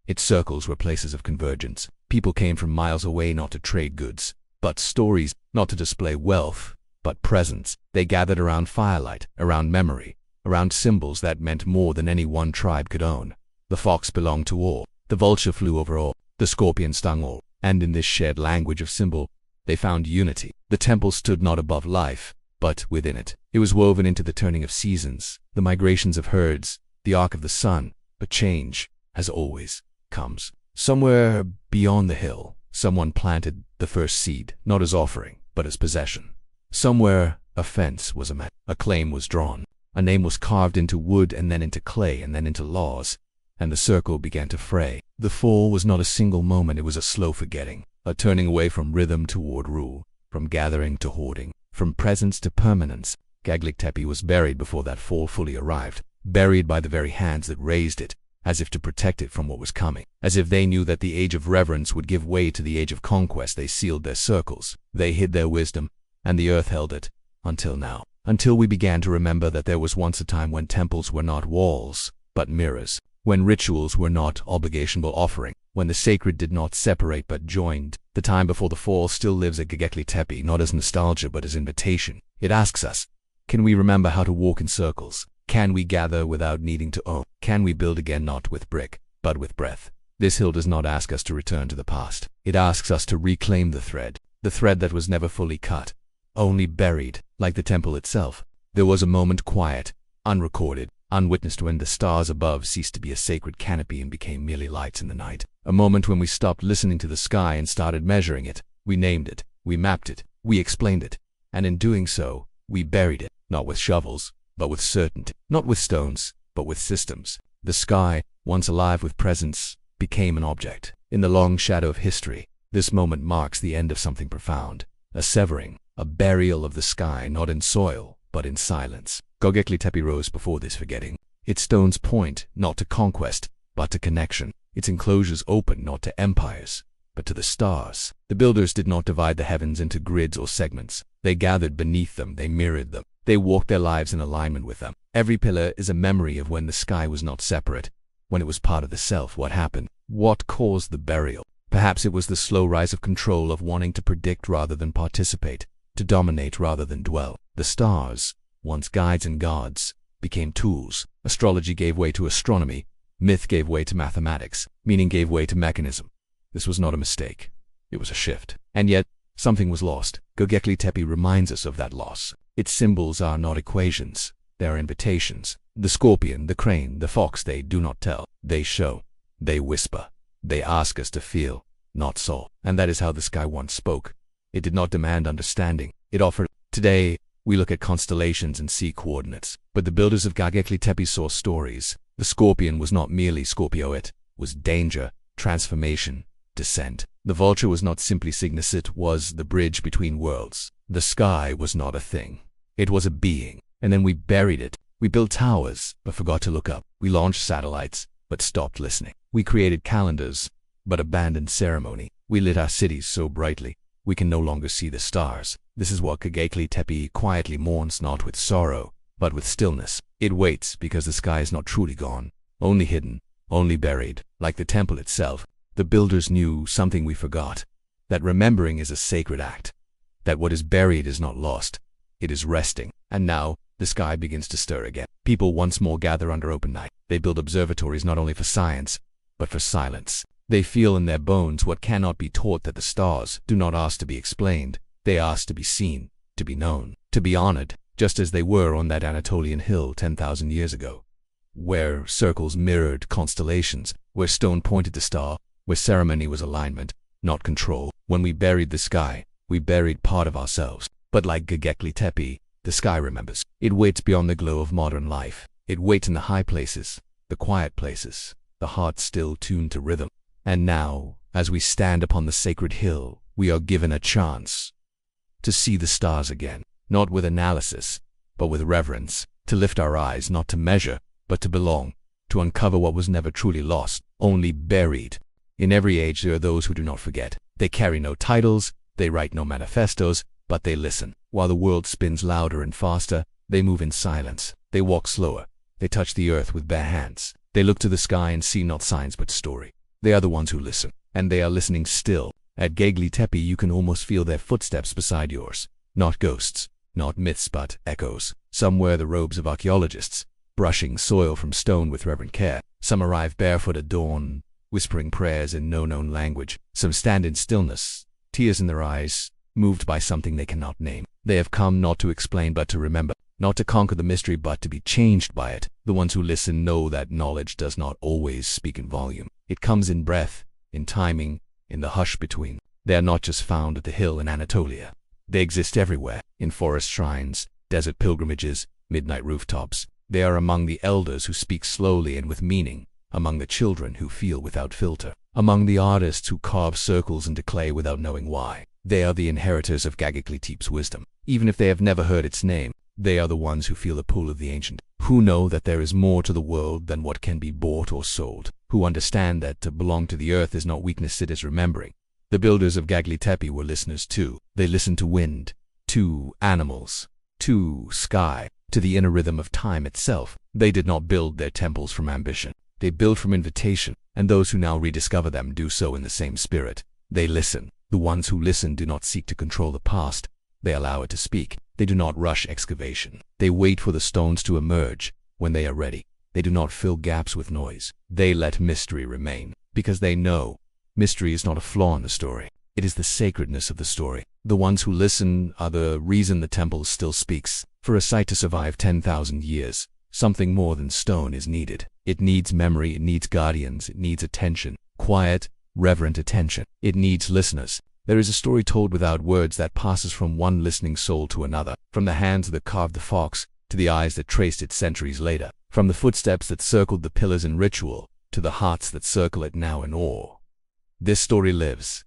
Its circles were places of convergence. People came from miles away not to trade goods, but stories, not to display wealth, but presence. They gathered around firelight, around memory, around symbols that meant more than any one tribe could own. The fox belonged to all. The vulture flew over all. The scorpion stung all. And in this shared language of symbol, they found unity. The temple stood not above life, but within it. It was woven into the turning of seasons, the migrations of herds, the arc of the sun. But change, as always, comes. Somewhere beyond the hill, someone planted the first seed, not as offering, but as possession. Somewhere a fence was met, a claim was drawn, a name was carved into wood and then into clay and then into laws, and the circle began to fray. The fall was not a single moment, it was a slow forgetting, a turning away from rhythm toward rule, from gathering to hoarding, from presence to permanence. Göbekli Tepe was buried before that fall fully arrived, buried by the very hands that raised it, as if to protect it from what was coming. As if they knew that the age of reverence would give way to the age of conquest, they sealed their circles. They hid their wisdom, and the earth held it, until now. Until we began to remember that there was once a time when temples were not walls, but mirrors. When rituals were not obligational offering. When the sacred did not separate but joined. The time before the fall still lives at Göbekli Tepe, not as nostalgia but as invitation. It asks us, can we remember how to walk in circles? Can we gather without needing to own? Can we build again not with brick, but with breath? This hill does not ask us to return to the past. It asks us to reclaim the thread that was never fully cut, only buried, like the temple itself. There was a moment quiet, unrecorded, unwitnessed, when the stars above ceased to be a sacred canopy and became merely lights in the night. A moment when we stopped listening to the sky and started measuring it. We named it, we mapped it, we explained it, and in doing so, we buried it, not with shovels, but with certainty, not with stones, but with systems. The sky, once alive with presence, became an object. In the long shadow of history, this moment marks the end of something profound, a severing, a burial of the sky, not in soil, but in silence. Göbekli Tepe rose before this forgetting. Its stones point not to conquest, but to connection. Its enclosures open not to empires, but to the stars. The builders did not divide the heavens into grids or segments. They gathered beneath them, they mirrored them. They walked their lives in alignment with them. Every pillar is a memory of when the sky was not separate, when it was part of the self. What happened? What caused the burial? Perhaps it was the slow rise of control, of wanting to predict rather than participate, to dominate rather than dwell. The stars, once guides and gods, became tools. Astrology gave way to astronomy. Myth gave way to mathematics. Meaning gave way to mechanism. This was not a mistake. It was a shift. And yet, something was lost. Göbekli Tepe reminds us of that loss. Its symbols are not equations. They are invitations. The scorpion, the crane, the fox, they do not tell. They show. They whisper. They ask us to feel, not solve. And that is how the sky once spoke. It did not demand understanding. It offered. Today, we look at constellations and see coordinates. But the builders of Göbekli Tepe saw stories. The scorpion was not merely Scorpio, it was danger, transformation, descent. The vulture was not simply Cygnus, it was the bridge between worlds. The sky was not a thing. It was a being. And then we buried it. We built towers, but forgot to look up. We launched satellites, but stopped listening. We created calendars, but abandoned ceremony. We lit our cities so brightly, we can no longer see the stars. This is what Göbekli Tepe quietly mourns, not with sorrow, but with stillness. It waits because the sky is not truly gone, only hidden, only buried. Like the temple itself, the builders knew something we forgot, that remembering is a sacred act, that what is buried is not lost, it is resting. And now, the sky begins to stir again. People once more gather under open night. They build observatories not only for science, but for silence. They feel in their bones what cannot be taught, that the stars do not ask to be explained. They ask to be seen, to be known, to be honored, just as they were on that Anatolian hill 10,000 years ago, where circles mirrored constellations, where stone pointed to star, where ceremony was alignment, not control. When we buried the sky, we buried part of ourselves. But like Göbekli Tepe, the sky remembers. It waits beyond the glow of modern life. It waits in the high places, the quiet places, the heart still tuned to rhythm. And now, as we stand upon the sacred hill, we are given a chance to see the stars again, not with analysis, but with reverence, to lift our eyes, not to measure, but to belong, to uncover what was never truly lost, only buried. In every age there are those who do not forget. They carry no titles, they write no manifestos, but they listen. While the world spins louder and faster, they move in silence. They walk slower. They touch the earth with bare hands. They look to the sky and see not signs but story. They are the ones who listen, and they are listening still. At Göbekli Tepe you can almost feel their footsteps beside yours. Not ghosts, not myths, but echoes. Some wear the robes of archaeologists, brushing soil from stone with reverent care. Some arrive barefoot at dawn, whispering prayers in no known language. Some stand in stillness, tears in their eyes, moved by something they cannot name. They have come not to explain but to remember, not to conquer the mystery but to be changed by it. The ones who listen know that knowledge does not always speak in volume. It comes in breath, in timing, in the hush between. They are not just found at the hill in Anatolia. They exist everywhere, in forest shrines, desert pilgrimages, midnight rooftops. They are among the elders who speak slowly and with meaning, among the children who feel without filter, among the artists who carve circles into clay without knowing why. They are the inheritors of Göbekli Tepe's wisdom. Even if they have never heard its name, they are the ones who feel the pull of the ancient, who know that there is more to the world than what can be bought or sold, who understand that to belong to the earth is not weakness, it is remembering. The builders of Göbekli Tepe were listeners too. They listened to wind, to animals, to sky, to the inner rhythm of time itself. They did not build their temples from ambition. They built from invitation, and those who now rediscover them do so in the same spirit. They listen. The ones who listen do not seek to control the past. They allow it to speak. They do not rush excavation. They wait for the stones to emerge when they are ready. They do not fill gaps with noise. They let mystery remain, because they know mystery is not a flaw in the story. It is the sacredness of the story. The ones who listen are the reason the temple still speaks. For a site to survive 10,000 years, something more than stone is needed. It needs memory, it needs guardians, it needs attention, quiet, reverent attention. It needs listeners. There is a story told without words that passes from one listening soul to another, from the hands that carved the fox to the eyes that traced it centuries later, from the footsteps that circled the pillars in ritual to the hearts that circle it now in awe. This story lives,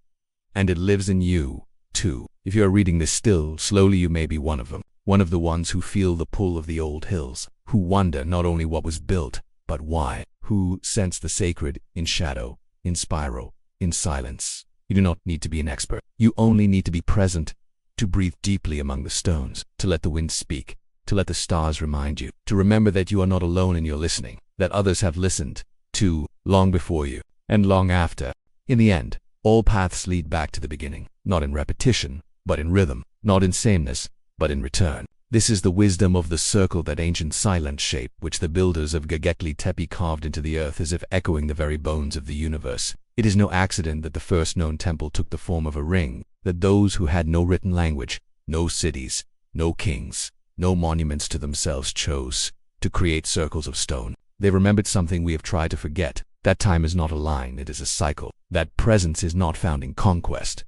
and it lives in you, too. If you are reading this still, slowly you may be one of them, one of the ones who feel the pull of the old hills, who wonder not only what was built, but why, who sense the sacred in shadow, in spiral, in silence. You do not need to be an expert. You only need to be present, to breathe deeply among the stones, to let the wind speak, to let the stars remind you, to remember that you are not alone in your listening, that others have listened, too, long before you, and long after. In the end, all paths lead back to the beginning, not in repetition, but in rhythm, not in sameness, but in return. This is the wisdom of the circle, that ancient silent shape which the builders of Göbekli Tepe carved into the earth as if echoing the very bones of the universe. It is no accident that the first known temple took the form of a ring, that those who had no written language, no cities, no kings, no monuments to themselves chose to create circles of stone. They remembered something we have tried to forget, that time is not a line, it is a cycle. That presence is not found in conquest,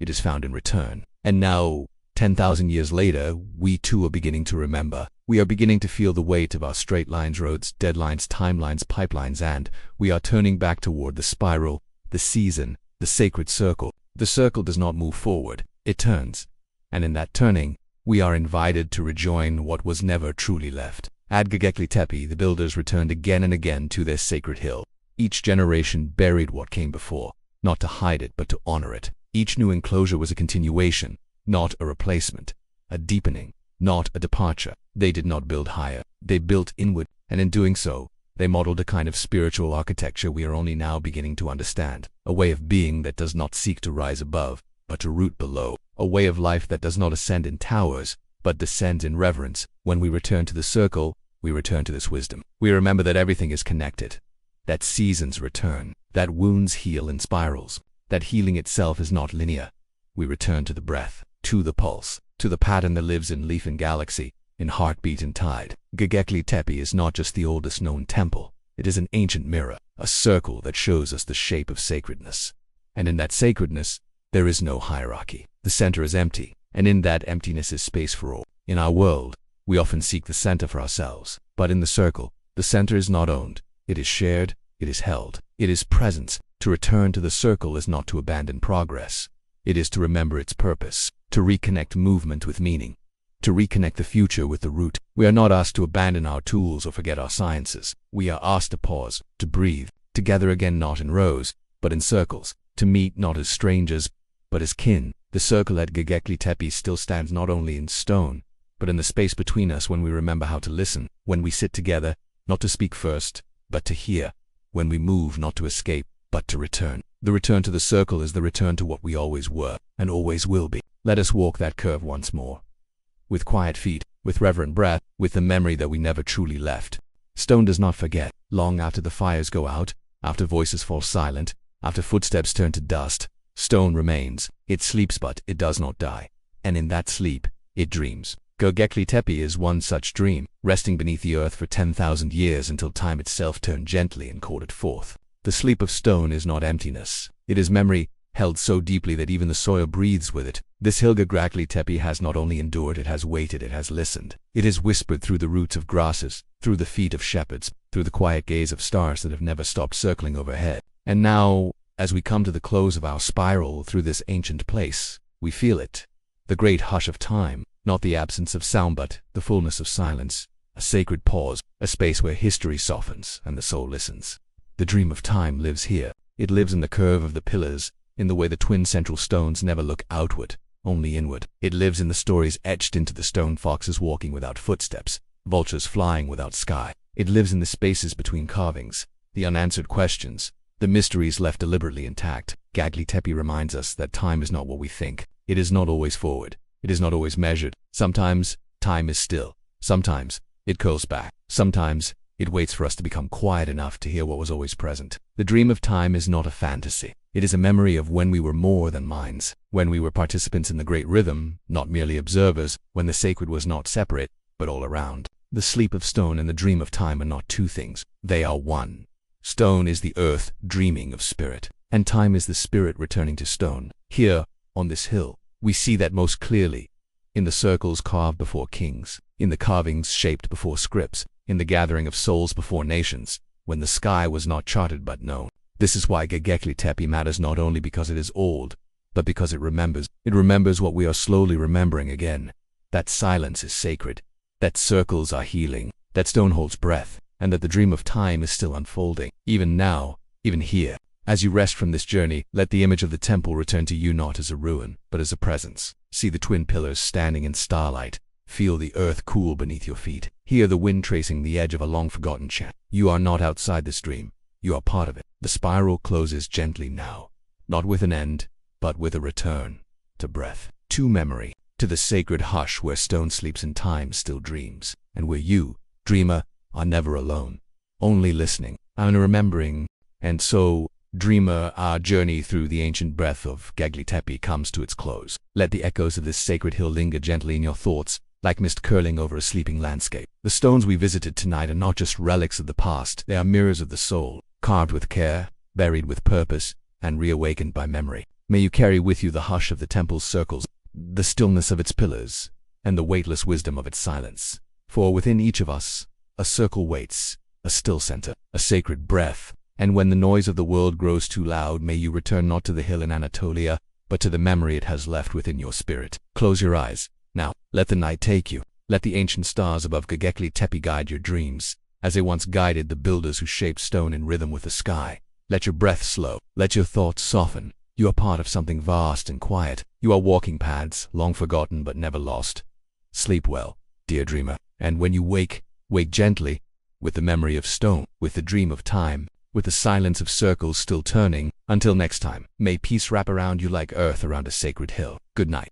it is found in return. And now, 10,000 years later, we too are beginning to remember. We are beginning to feel the weight of our straight lines, roads, deadlines, timelines, pipelines, and we are turning back toward the spiral, the season, the sacred circle. The circle does not move forward, it turns. And in that turning, we are invited to rejoin what was never truly left. At Göbekli Tepe, the builders returned again and again to their sacred hill. Each generation buried what came before, not to hide it, but to honor it. Each new enclosure was a continuation, not a replacement, a deepening, not a departure. They did not build higher, they built inward, and in doing so, they modeled a kind of spiritual architecture we are only now beginning to understand, a way of being that does not seek to rise above, but to root below, a way of life that does not ascend in towers, but descends in reverence. When we return to the circle, we return to this wisdom. We remember that everything is connected, that seasons return, that wounds heal in spirals, that healing itself is not linear. We return to the breath, to the pulse, to the pattern that lives in leaf and galaxy, in heartbeat and tide. Göbekli Tepe is not just the oldest known temple, it is an ancient mirror, a circle that shows us the shape of sacredness. And in that sacredness, there is no hierarchy. The center is empty, and in that emptiness is space for all. In our world, we often seek the center for ourselves, but in the circle, the center is not owned, it is shared, it is held, it is presence. To return to the circle is not to abandon progress. It is to remember its purpose, to reconnect movement with meaning, to reconnect the future with the root. We are not asked to abandon our tools or forget our sciences. We are asked to pause, to breathe, to gather again not in rows, but in circles, to meet not as strangers, but as kin. The circle at Göbekli Tepe still stands not only in stone, but in the space between us when we remember how to listen, when we sit together, not to speak first, but to hear, when we move not to escape, but to return. The return to the circle is the return to what we always were, and always will be. Let us walk that curve once more. With quiet feet, with reverent breath, with the memory that we never truly left. Stone does not forget. Long after the fires go out, after voices fall silent, after footsteps turn to dust, stone remains. It sleeps but it does not die. And in that sleep, it dreams. Göbekli Tepe is one such dream, resting beneath the earth for 10,000 years until time itself turned gently and called it forth. The sleep of stone is not emptiness. It is memory, held so deeply that even the soil breathes with it. This hill Göbekli Tepe has not only endured, it has waited, it has listened. It has whispered through the roots of grasses, through the feet of shepherds, through the quiet gaze of stars that have never stopped circling overhead. And now, as we come to the close of our spiral through this ancient place, we feel it. The great hush of time, not the absence of sound but the fullness of silence, a sacred pause, a space where history softens and the soul listens. The dream of time lives here. It lives in the curve of the pillars, in the way the twin central stones never look outward, only inward. It lives in the stories etched into the stone, foxes walking without footsteps, vultures flying without sky. It lives in the spaces between carvings, the unanswered questions, the mysteries left deliberately intact. Göbekli Tepe reminds us that time is not what we think. It is not always forward. It is not always measured. Sometimes, time is still. Sometimes, it curls back. Sometimes, it waits for us to become quiet enough to hear what was always present. The dream of time is not a fantasy. It is a memory of when we were more than minds, when we were participants in the great rhythm, not merely observers, when the sacred was not separate, but all around. The sleep of stone and the dream of time are not two things. They are one. Stone is the earth dreaming of spirit, and time is the spirit returning to stone. Here, on this hill, we see that most clearly, in the circles carved before kings, in the carvings shaped before scripts, in the gathering of souls before nations, when the sky was not charted but known. This is why Göbekli Tepe matters, not only because it is old, but because it remembers. It remembers what we are slowly remembering again. That silence is sacred, that circles are healing, that stone holds breath, and that the dream of time is still unfolding. Even now, even here. As you rest from this journey, let the image of the temple return to you not as a ruin, but as a presence. See the twin pillars standing in starlight. Feel the earth cool beneath your feet. Hear the wind tracing the edge of a long-forgotten chant. You are not outside this dream. You are part of it. The spiral closes gently now, not with an end, but with a return to breath, to memory, to the sacred hush where stone sleeps and time still dreams, and where you, dreamer, are never alone, only listening and remembering. And so, dreamer, our journey through the ancient breath of Göbekli Tepe comes to its close. Let the echoes of this sacred hill linger gently in your thoughts, like mist curling over a sleeping landscape. The stones we visited tonight are not just relics of the past, they are mirrors of the soul, carved with care, buried with purpose, and reawakened by memory. May you carry with you the hush of the temple's circles, the stillness of its pillars, and the weightless wisdom of its silence. For within each of us, a circle waits, a still center, a sacred breath, and when the noise of the world grows too loud, may you return not to the hill in Anatolia, but to the memory it has left within your spirit. Close your eyes. Now, let the night take you. Let the ancient stars above Göbekli Tepe guide your dreams, as they once guided the builders who shaped stone in rhythm with the sky. Let your breath slow. Let your thoughts soften. You are part of something vast and quiet. You are walking paths, long forgotten but never lost. Sleep well, dear dreamer, and when you wake, wake gently, with the memory of stone, with the dream of time, with the silence of circles still turning. Until next time, may peace wrap around you like earth around a sacred hill. Good night.